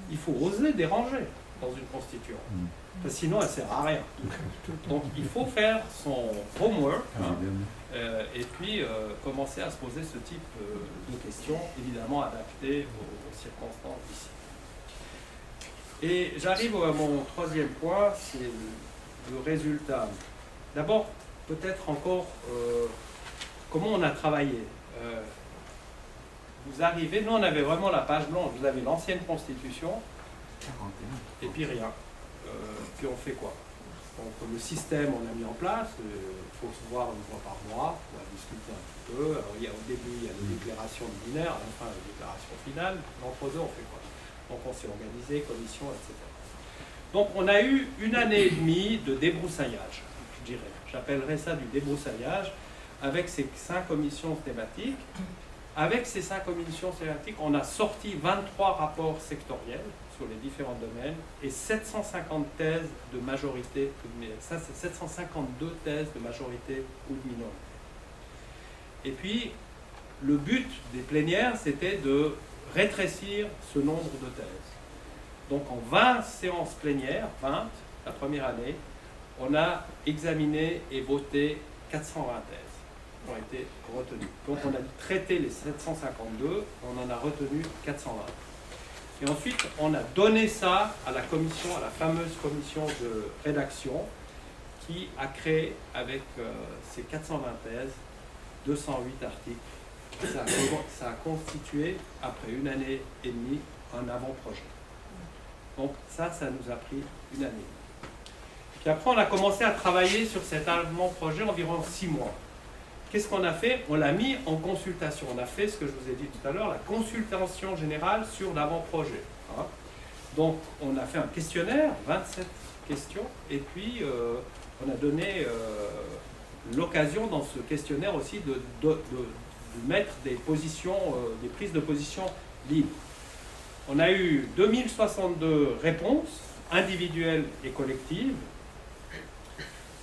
il faut oser déranger dans une constituante. Parce que sinon, elle ne sert à rien. Donc, il faut faire son homework et puis commencer à se poser ce type de questions, évidemment adaptées aux circonstances d'ici. Et j'arrive à mon troisième point, c'est le résultat. D'abord, peut-être encore comment on a travaillé. Vous arrivez, nous on avait vraiment la page blanche, vous avez l'ancienne constitution, et puis rien. Puis on fait quoi? Donc le système on a mis en place, il faut se voir une fois par mois, on va discuter un petit peu. Alors, au début il y a les déclarations liminaires, à la fin les déclarations finales, l'entre deux on fait quoi? Donc on s'est organisé, commission, etc. Donc on a eu 1 année et demie de débroussaillage, je dirais. J'appellerais ça du débroussaillage, avec ces 5 commissions thématiques. Avec ces 5 commissions thématiques, on a sorti 23 rapports sectoriels sur les différents domaines et 750 thèses de majorité, ça c'est 752 thèses de majorité ou de minorité. Et puis, le but des plénières, c'était de rétrécir ce nombre de thèses. Donc en 20 séances plénières, 20, la première année, on a examiné et voté 420 thèses qui ont été retenues. Donc on a traité les 752, on en a retenu 420. Et ensuite, on a donné ça à la commission, à la fameuse commission de rédaction, qui a créé avec ces 420 thèses, 208 articles. Ça a constitué, après 1 année et demie, un avant-projet. Donc ça nous a pris 1 année. Puis après, on a commencé à travailler sur cet avant-projet environ 6 mois. qu'est-ce qu'on a fait? On l'a mis en consultation. On a fait ce que je vous ai dit tout à l'heure, la consultation générale sur l'avant-projet. Hein. Donc, on a fait un questionnaire, 27 questions, et puis on a donné l'occasion dans ce questionnaire aussi de mettre des positions, des prises de position libres. On a eu 2062 réponses, individuelles et collectives.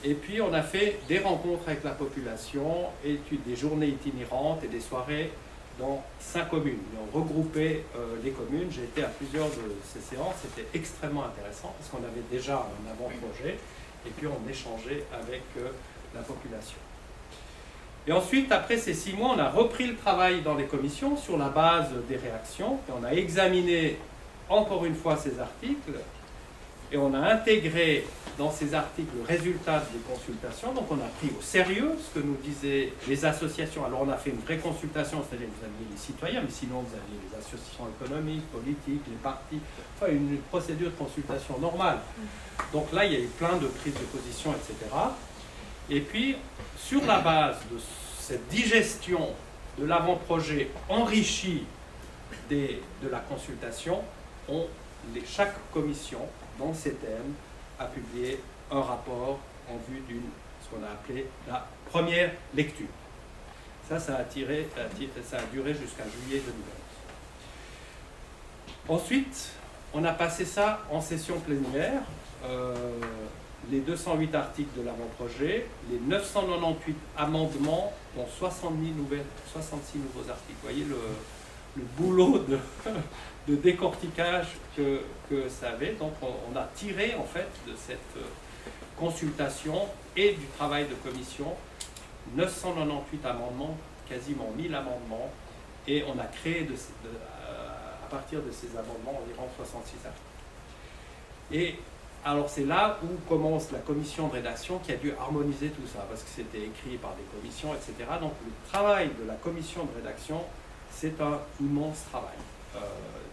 Et puis on a fait des rencontres avec la population, des journées itinérantes et des soirées dans 5 communes. On regroupait les communes. J'ai été à plusieurs de ces séances. C'était extrêmement intéressant parce qu'on avait déjà un avant-projet et puis on échangeait avec la population. Et ensuite, après ces 6 mois, on a repris le travail dans les commissions sur la base des réactions et on a examiné encore une fois ces articles et on a intégré dans ces articles le résultat des consultations. Donc on a pris au sérieux ce que nous disaient les associations. Alors on a fait une vraie consultation, c'est-à-dire que vous aviez les citoyens, mais sinon vous aviez les associations économiques, politiques, les partis, enfin une procédure de consultation normale. Donc là il y a eu plein de prises de position, etc. Et puis sur la base de cette digestion de l'avant-projet enrichi de la consultation, chaque commission dans ces thèmes a publié un rapport en vue d'une, ce qu'on a appelé la première lecture. Ça a duré jusqu'à juillet 2011. Ensuite, on a passé ça en session plénière, les 208 articles de l'avant-projet, les 998 amendements, dont 66 nouveaux articles. Vous voyez le boulot de décortiquage que ça avait. Donc on a tiré en fait de cette consultation et du travail de commission 998 amendements, quasiment 1000 amendements, et on a créé à partir de ces amendements environ 66 articles. Et alors c'est là où commence la commission de rédaction qui a dû harmoniser tout ça, parce que c'était écrit par des commissions, etc. Donc le travail de la commission de rédaction, c'est un immense travail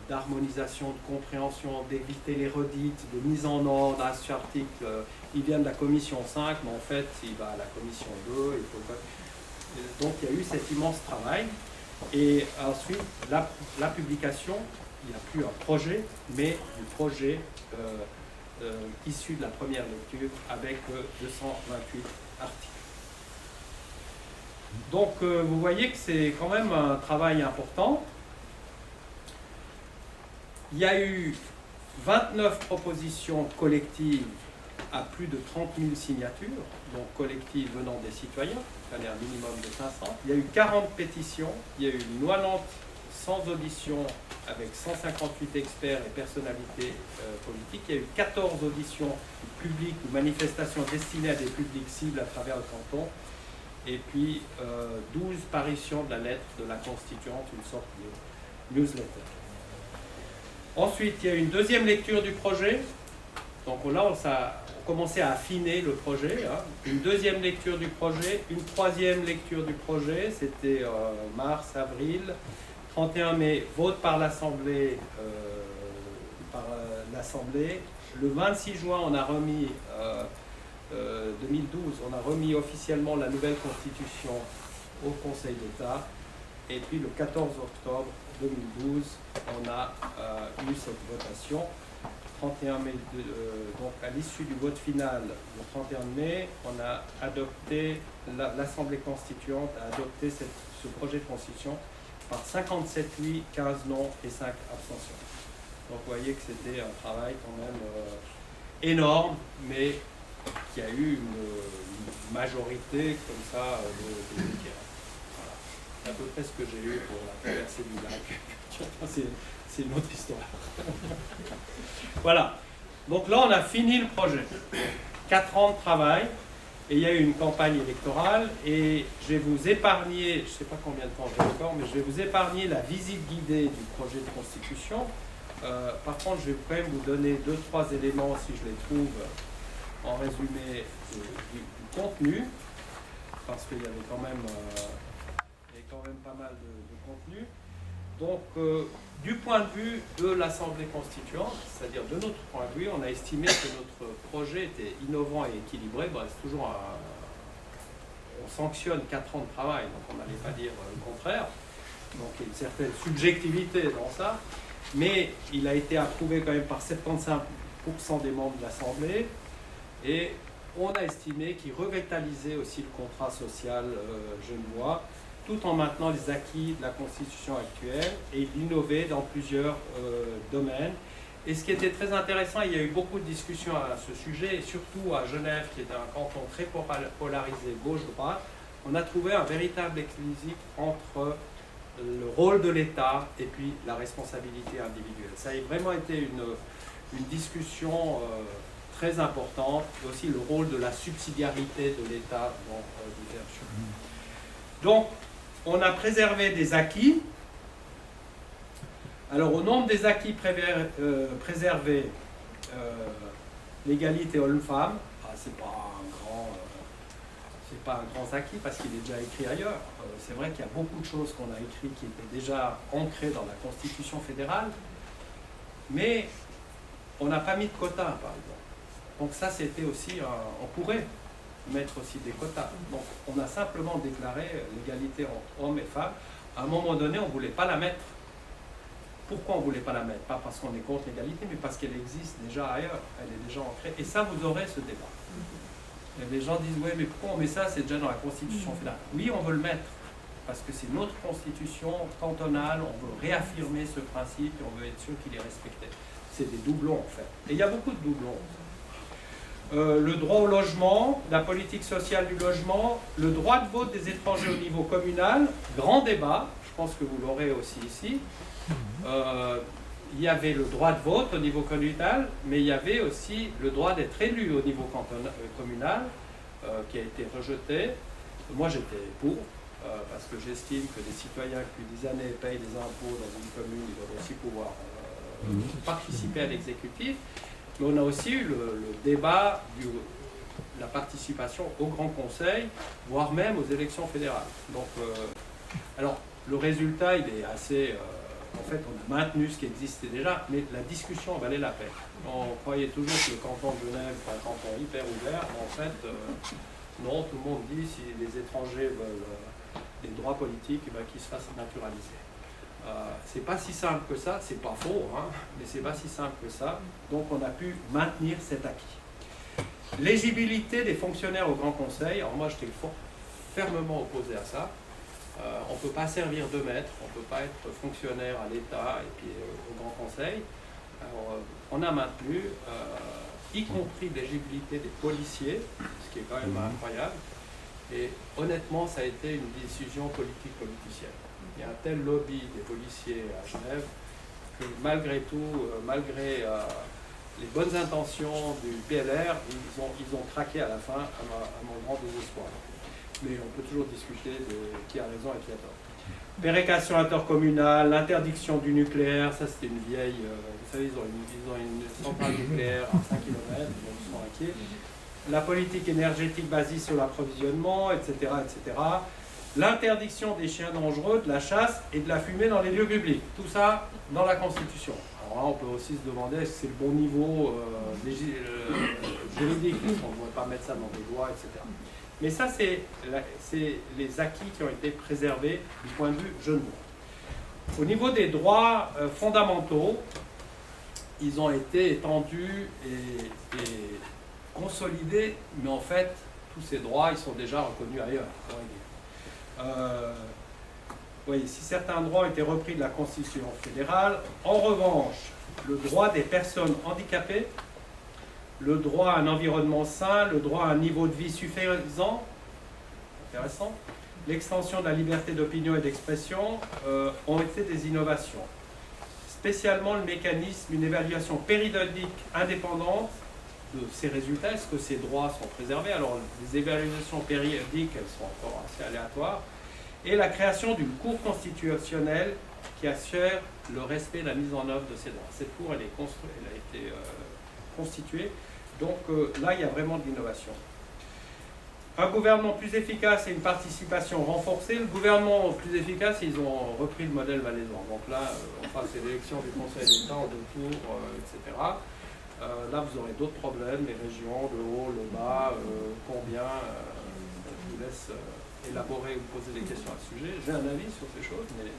d'harmonisation, de compréhension, d'éviter les redites, de mise en ordre. À cet article, il vient de la commission 5, mais en fait, il va à la commission 2. Donc, il y a eu cet immense travail. Et ensuite, la publication, il n'y a plus un projet, mais du projet issu de la première lecture avec 228 articles. Donc, vous voyez que c'est quand même un travail important. Il y a eu 29 propositions collectives à plus de 30 000 signatures, donc collectives venant des citoyens, il fallait un minimum de 500. Il y a eu 40 pétitions, il y a eu une loi Nantes sans audition avec 158 experts et personnalités politiques. Il y a eu 14 auditions publiques ou manifestations destinées à des publics cibles à travers le canton. Et puis 12 parutions de la lettre de la constituante, une sorte de newsletter. Ensuite, il y a eu une deuxième lecture du projet. Donc là, on commençait à affiner le projet. Hein. Une deuxième lecture du projet, une troisième lecture du projet, c'était mars, avril. 31 mai, vote par l'Assemblée. Le 26 juin, on a remis, 2012, on a remis officiellement la nouvelle constitution au Conseil d'État. Et puis le 14 octobre 2012, on a eu cette votation. 31 mai, donc à l'issue du vote final, le 31 mai, on a adopté, l'Assemblée constituante a adopté ce projet de constitution par 57 oui, 15 non et 5 abstentions. Donc vous voyez que c'était un travail quand même énorme, mais qui a eu une majorité comme ça de tiers. Voilà. C'est à peu près ce que j'ai eu pour la traversée du lac. C'est une autre histoire. Voilà. Donc là, on a fini le projet. 4 ans de travail. Et il y a eu une campagne électorale. Et je vais vous épargner, je ne sais pas combien de temps j'ai encore, mais je vais vous épargner la visite guidée du projet de constitution. Par contre, je vais quand même vous donner 2-3 éléments, si je les trouve, en résumé du contenu. Parce qu'il y avait quand même, pas mal de contenu. Donc, du point de vue de l'Assemblée constituante, c'est-à-dire de notre point de vue, on a estimé que notre projet était innovant et équilibré. Bon, c'est toujours on sanctionne 4 ans de travail, donc on n'allait pas dire le contraire. Donc il y a une certaine subjectivité dans ça, mais il a été approuvé quand même par 75% des membres de l'Assemblée, et on a estimé qu'il revitalisait aussi le contrat social genevois, tout en maintenant les acquis de la Constitution actuelle, et d'innover dans plusieurs domaines. Et ce qui était très intéressant, il y a eu beaucoup de discussions à ce sujet, et surtout à Genève, qui est un canton très polarisé gauche-droite, on a trouvé un véritable équilibre entre le rôle de l'État et puis la responsabilité individuelle. Ça a vraiment été une discussion très importante, et aussi le rôle de la subsidiarité de l'État dans diverses choses. Donc, on a préservé des acquis. Alors, au nombre des acquis préservés, l'égalité homme-femme, c'est pas un grand acquis parce qu'il est déjà écrit ailleurs. C'est vrai qu'il y a beaucoup de choses qu'on a écrites qui étaient déjà ancrées dans la Constitution fédérale, mais on n'a pas mis de quotas, par exemple. Donc ça, c'était aussi, on pourrait mettre aussi des quotas. Donc on a simplement déclaré l'égalité entre hommes et femmes. À un moment donné, on ne voulait pas la mettre. Pourquoi on ne voulait pas la mettre? Pas parce qu'on est contre l'égalité, mais parce qu'elle existe déjà ailleurs. Elle est déjà ancrée. Et ça, vous aurez ce débat. Et les gens disent, oui, mais pourquoi on met ça? C'est déjà dans la Constitution fédérale. Oui, on veut le mettre, parce que c'est notre Constitution cantonale, on veut réaffirmer ce principe et on veut être sûr qu'il est respecté. C'est des doublons, en fait. Et il y a beaucoup de doublons. Le droit au logement, la politique sociale du logement, le droit de vote des étrangers au niveau communal, grand débat, je pense que vous l'aurez aussi ici. Il y avait le droit de vote au niveau communal, mais il y avait aussi le droit d'être élu au niveau communal, qui a été rejeté. Moi, j'étais pour, parce que j'estime que les citoyens qui, depuis des années, payent des impôts dans une commune, ils doivent aussi pouvoir participer à l'exécutif. Mais on a aussi eu le débat de la participation au Grand Conseil, voire même aux élections fédérales. Donc, alors, le résultat, il est assez... en fait, on a maintenu ce qui existait déjà, mais la discussion valait la peine. On croyait toujours que le canton de Genève était un canton hyper ouvert, mais en fait, non, tout le monde dit si les étrangers veulent des droits politiques, eh bien, qu'ils se fassent naturaliser. C'est pas si simple que ça, c'est pas faux, hein, mais c'est pas si simple que ça. Donc on a pu maintenir cet acquis. L'éligibilité des fonctionnaires au Grand Conseil, alors moi j'étais fermement opposé à ça. On ne peut pas servir de maître, on ne peut pas être fonctionnaire à l'État et puis au Grand Conseil. Alors, on a maintenu, y compris l'éligibilité des policiers, ce qui est quand même incroyable. Et honnêtement, ça a été une décision politique-politicienne. Il y a un tel lobby des policiers à Genève que malgré tout, malgré les bonnes intentions du PLR, ils ont craqué à la fin, à mon grand désespoir. Mais on peut toujours discuter de qui a raison et qui a tort. Péréquation intercommunale, l'interdiction du nucléaire, ça c'était une vieille... vous savez, ils ont une centrale nucléaire à 5 km, donc ils sont inquiets. La politique énergétique basée sur l'approvisionnement, etc., etc. L'interdiction des chiens dangereux, de la chasse et de la fumée dans les lieux publics. Tout ça dans la Constitution. Alors là, on peut aussi se demander est-ce que c'est le bon niveau juridique, est-ce qu'on ne devrait pas mettre ça dans des lois, etc. Mais ça, c'est les acquis qui ont été préservés du point de vue genevois. Au niveau des droits fondamentaux, ils ont été étendus et consolidés, mais en fait, tous ces droits, ils sont déjà reconnus ailleurs. Oui, si certains droits ont été repris de la Constitution fédérale, en revanche, le droit des personnes handicapées, le droit à un environnement sain, le droit à un niveau de vie suffisant, intéressant, l'extension de la liberté d'opinion et d'expression ont été des innovations. Spécialement le mécanisme, une évaluation périodique indépendante de ces résultats, est-ce que ces droits sont préservés? Alors les évaluations périodiques, elles sont encore assez aléatoires, et la création d'une cour constitutionnelle qui assure le respect et la mise en œuvre de ces droits. Cette cour, elle a été constituée. Donc là, il y a vraiment de l'innovation. Un gouvernement plus efficace et une participation renforcée. Le gouvernement plus efficace, ils ont repris le modèle valaisan. Donc là, c'est l'élection du Conseil d'État en 2 tours, etc. Là, vous aurez d'autres problèmes, les régions, le haut, le bas, combien, vous laisse élaborer ou poser des questions à ce sujet. J'ai un avis sur ces choses, mais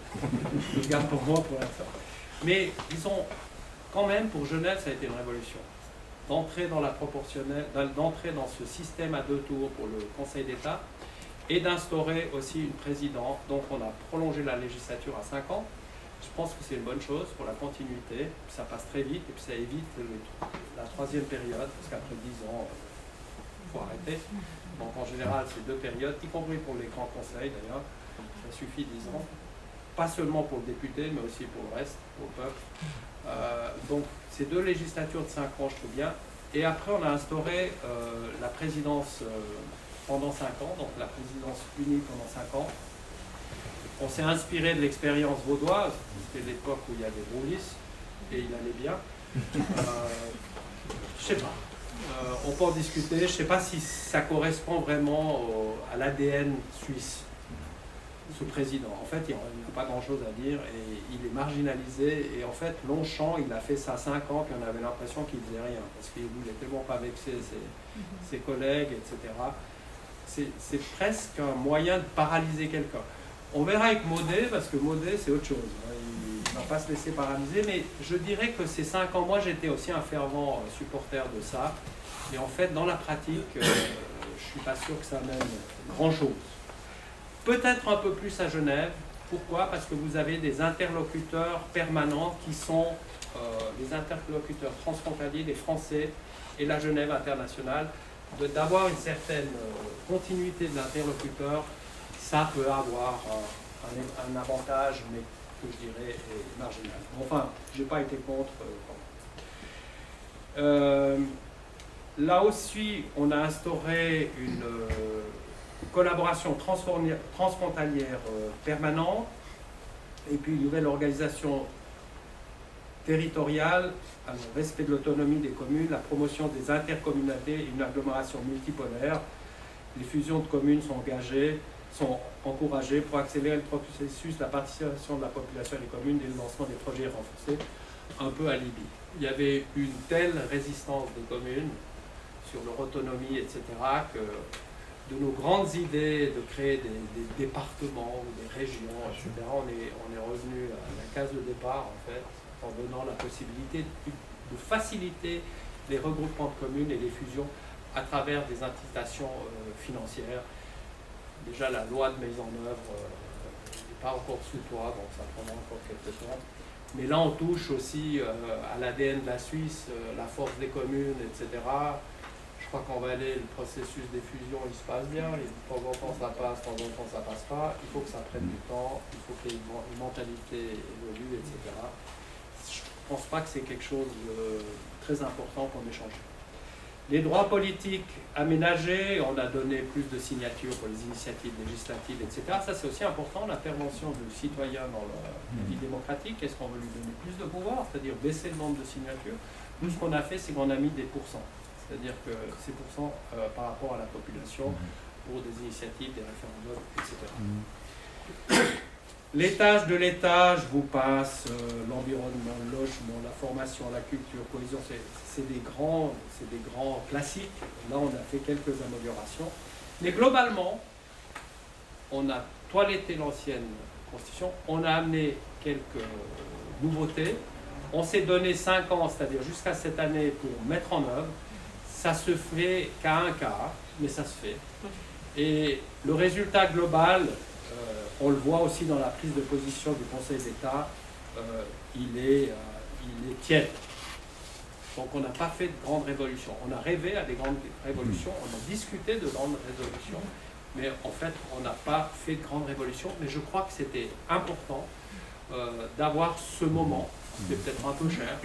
je le garde pour moi pour l'instant. Mais disons, quand même, pour Genève, ça a été une révolution. D'entrer dans la proportionnelle, d'entrer dans ce système à 2 tours pour le Conseil d'État et d'instaurer aussi une présidente. Donc on a prolongé la législature à 5 ans. Je pense que c'est une bonne chose pour la continuité. Ça passe très vite et puis ça évite la 3e période, parce qu'après 10 ans, il faut arrêter. Donc en général, c'est 2 périodes, y compris pour les grands conseils d'ailleurs. Ça suffit 10 ans. Pas seulement pour le député, mais aussi pour le reste, pour le peuple. Donc ces 2 législatures de 5 ans, je trouve bien. Et après, on a instauré la présidence pendant 5 ans, donc la présidence unie pendant 5 ans. On s'est inspiré de l'expérience vaudoise, c'était l'époque où il y avait Roulis, et il allait bien. Je sais pas. On peut en discuter. Je ne sais pas si ça correspond vraiment à l'ADN suisse, ce président. En fait, il n'y a pas grand-chose à dire et il est marginalisé. Et en fait, Longchamp, il a fait ça 5 ans, puis on avait l'impression qu'il ne faisait rien, parce qu'il ne voulait tellement pas vexer ses collègues, etc. C'est presque un moyen de paralyser quelqu'un. On verra avec Maudet, parce que Maudet, c'est autre chose. Il ne va pas se laisser paralyser, mais je dirais que ces 5 ans, moi j'étais aussi un fervent supporter de ça. Et en fait, dans la pratique, je ne suis pas sûr que ça amène grand-chose. Peut-être un peu plus à Genève. Pourquoi? Parce que vous avez des interlocuteurs permanents qui sont des interlocuteurs transfrontaliers, des Français et la Genève internationale. D'avoir une certaine continuité de l'interlocuteur, ça peut avoir un avantage, mais que je dirais est marginal. Enfin, je n'ai pas été contre. Là aussi, on a instauré une collaboration transfrontalière permanente et puis une nouvelle organisation territoriale, le respect de l'autonomie des communes, la promotion des intercommunalités et une agglomération multipolaire. Les fusions de communes sont encouragées pour accélérer le processus, la participation de la population et des communes et le lancement des projets renforcés, un peu à Libye. Il y avait une telle résistance des communes sur leur autonomie, etc., que de nos grandes idées de créer des départements ou des régions, etc., on est revenu à la case de départ, en fait, en donnant la possibilité de faciliter les regroupements de communes et les fusions à travers des incitations financières. Déjà, la loi de mise en œuvre n'est pas encore sous toit, donc ça prendra encore quelques temps. Mais là, on touche aussi à l'ADN de la Suisse, la force des communes, etc. Je crois qu'on va aller, le processus des fusions, il se passe bien. Et de temps en temps, ça passe, de temps en temps, ça passe pas. Il faut que ça prenne du temps, il faut que les mentalités évoluent, etc. Je ne pense pas que c'est quelque chose de très important qu'on ait changé. Les droits politiques aménagés, on a donné plus de signatures pour les initiatives législatives, etc. Ça, c'est aussi important, l'intervention du citoyen dans la vie démocratique. Est-ce qu'on veut lui donner plus de pouvoir, c'est-à-dire baisser le nombre de signatures? Nous, ce qu'on a fait, c'est qu'on a mis des pourcents, c'est-à-dire que ces pourcents par rapport à la population pour des initiatives, des référendums, etc. Les tâches de l'État, je vous passe l'environnement, le logement, la formation, la culture, cohésion, c'est des grands classiques. Là, on a fait quelques améliorations. Mais globalement, on a toiletté l'ancienne Constitution, on a amené quelques nouveautés. On s'est donné 5 ans, c'est-à-dire jusqu'à cette année, pour mettre en œuvre. Ça se fait qu'à un quart, mais ça se fait. Et le résultat global, on le voit aussi dans la prise de position du Conseil d'État, il est tiède. Donc on n'a pas fait de grandes révolutions. On a rêvé à des grandes révolutions, on a discuté de grandes résolutions, mais en fait on n'a pas fait de grandes révolutions. Mais je crois que c'était important d'avoir ce moment, c'est peut-être un peu cher,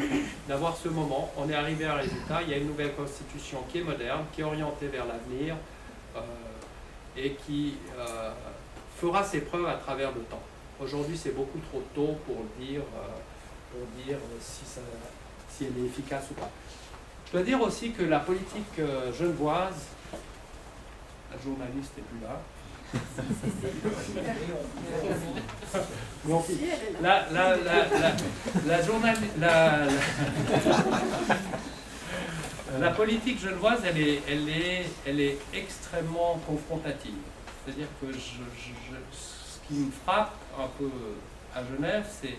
d'avoir ce moment. On est arrivé à un résultat, il y a une nouvelle constitution qui est moderne, qui est orientée vers l'avenir et qui fera ses preuves à travers le temps. Aujourd'hui, c'est beaucoup trop tôt pour dire si elle est efficace ou pas. Je dois dire aussi que la politique genevoise, la journaliste n'est plus là. Donc, la politique genevoise, elle est extrêmement confrontative. C'est-à-dire que ce qui me frappe un peu à Genève, c'est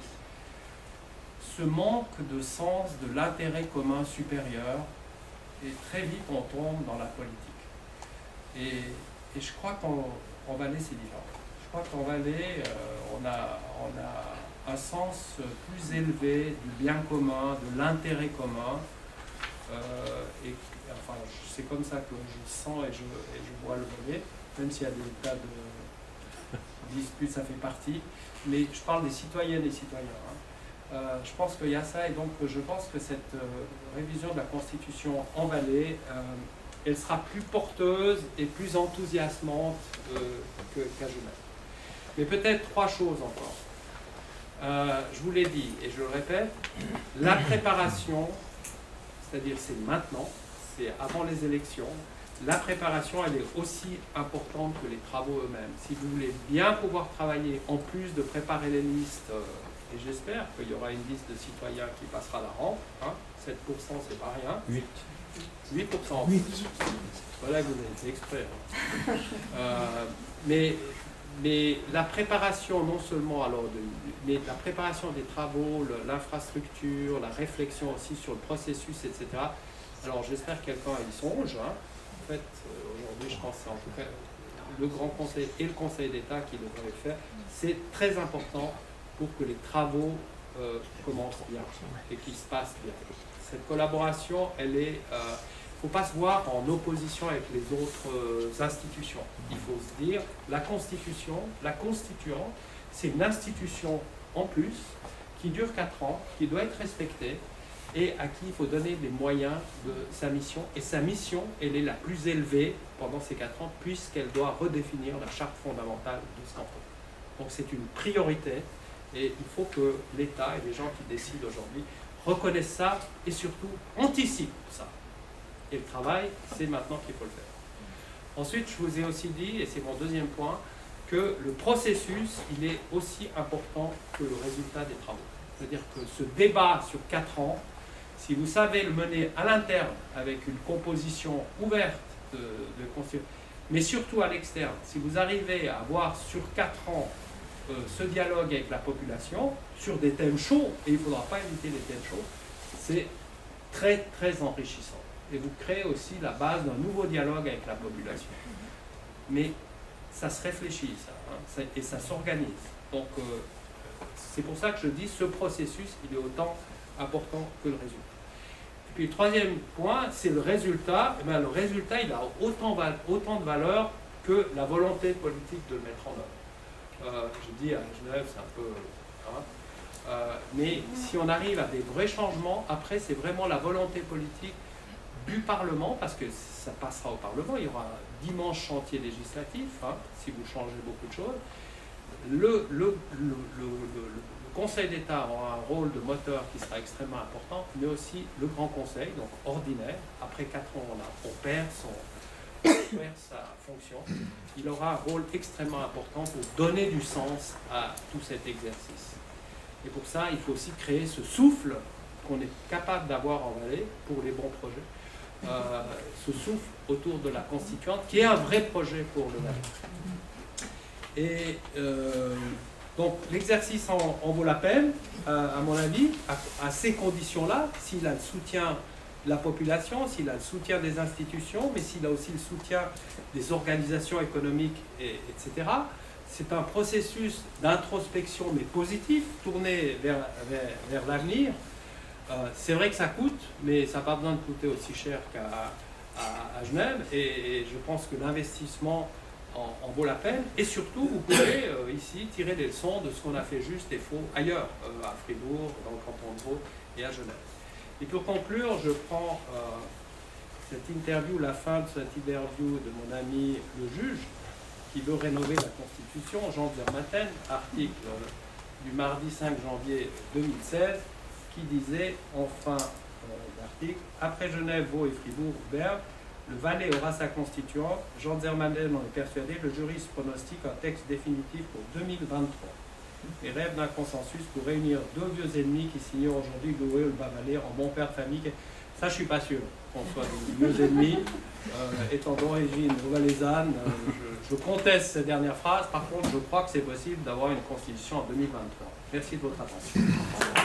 ce manque de sens de l'intérêt commun supérieur, et très vite on tombe dans la politique. Et je crois qu'en Valais c'est différent. Je crois qu'en Valais on a un sens plus élevé du bien commun, de l'intérêt commun. Et enfin, c'est comme ça que je sens et je vois le Valais, même s'il y a des tas de disputes, ça fait partie. Mais je parle des citoyennes et citoyens. Je pense qu'il y a ça, et donc je pense que cette révision de la Constitution en Valais, elle sera plus porteuse et plus enthousiasmante qu'à Genève. Mais peut-être 3 choses encore. Je vous l'ai dit, et je le répète, la préparation, c'est-à-dire c'est maintenant, c'est avant les élections, la préparation, elle est aussi importante que les travaux eux-mêmes. Si vous voulez bien pouvoir travailler, en plus de préparer les listes, et j'espère qu'il y aura une liste de citoyens qui passera la rampe, 7% c'est pas rien. 8%. 8%. Voilà que vous avez fait exprès. Mais la préparation, non seulement alors mais la préparation des travaux, l'infrastructure, la réflexion aussi sur le processus, etc. Alors j'espère que quelqu'un y songe. En fait, aujourd'hui, je pense que c'est en tout cas le Grand Conseil et le Conseil d'État qui devraient le faire. C'est très important pour que les travaux commencent bien et qu'ils se passent bien. Cette collaboration, elle est... il ne faut pas se voir en opposition avec les autres institutions. Il faut se dire, la Constitution, la constituante, c'est une institution en plus qui dure 4 ans, qui doit être respectée et à qui il faut donner les moyens de sa mission. Et sa mission, elle est la plus élevée pendant ces 4 ans puisqu'elle doit redéfinir la charte fondamentale de ce canton. Donc c'est une priorité et il faut que l'État et les gens qui décident aujourd'hui reconnaissent ça et surtout anticipent ça. Et le travail, c'est maintenant qu'il faut le faire. Ensuite, je vous ai aussi dit, et c'est mon deuxième point, que le processus, il est aussi important que le résultat des travaux. C'est-à-dire que ce débat sur 4 ans, si vous savez le mener à l'interne avec une composition ouverte de constitution, mais surtout à l'externe, si vous arrivez à avoir sur 4 ans ce dialogue avec la population, sur des thèmes chauds, et il ne faudra pas éviter les thèmes chauds, c'est très très enrichissant. Et vous créez aussi la base d'un nouveau dialogue avec la population. Mais ça se réfléchit, ça, et ça s'organise. Donc, c'est pour ça que je dis ce processus, il est autant important que le résultat. Et puis, le troisième point, c'est le résultat. Et bien, le résultat, il a autant de valeur que la volonté politique de le mettre en œuvre. Je dis à Genève, c'est un peu... mais si on arrive à des vrais changements, après, c'est vraiment la volonté politique du Parlement, parce que ça passera au Parlement, il y aura d'immenses chantiers législatifs, si vous changez beaucoup de choses. Le Conseil d'État aura un rôle de moteur qui sera extrêmement important, mais aussi le Grand Conseil, donc ordinaire. Après 4 ans, on perd sa fonction. Il aura un rôle extrêmement important pour donner du sens à tout cet exercice. Et pour ça, il faut aussi créer ce souffle qu'on est capable d'avoir en Valais pour les bons projets. Ce souffle autour de la constituante, qui est un vrai projet pour le Valais. Et donc l'exercice en vaut la peine, à mon avis, à ces conditions-là, s'il a le soutien de la population, s'il a le soutien des institutions, mais s'il a aussi le soutien des organisations économiques, etc. C'est un processus d'introspection, mais positif, tourné vers l'avenir. C'est vrai que ça coûte, mais ça n'a pas besoin de coûter aussi cher qu'à Genève, et je pense que l'investissement en vaut la peine, et surtout vous pouvez ici tirer des leçons de ce qu'on a fait juste et faux ailleurs, à Fribourg, dans le canton de Vaud et à Genève. Et pour conclure, je prends cette interview, la fin de cette interview de mon ami le juge, qui veut rénover la Constitution, Jean Zermatten, article du mardi 5 janvier 2016, qui disait, en fin d'article, après Genève, Vaud et Fribourg, Berne, le Valais aura sa constituante. Jean Zermatten en est persuadé, le juriste pronostique un texte définitif pour 2023 et rêve d'un consensus pour réunir 2 vieux ennemis qui s'ignorent aujourd'hui, Goué et le Bas-Valais, en bon père de famille. Ça, je ne suis pas sûr qu'on soit des vieux ennemis. Étant d'origine valaisanne, je conteste cette dernière phrase. Par contre, je crois que c'est possible d'avoir une constitution en 2023. Merci de votre attention.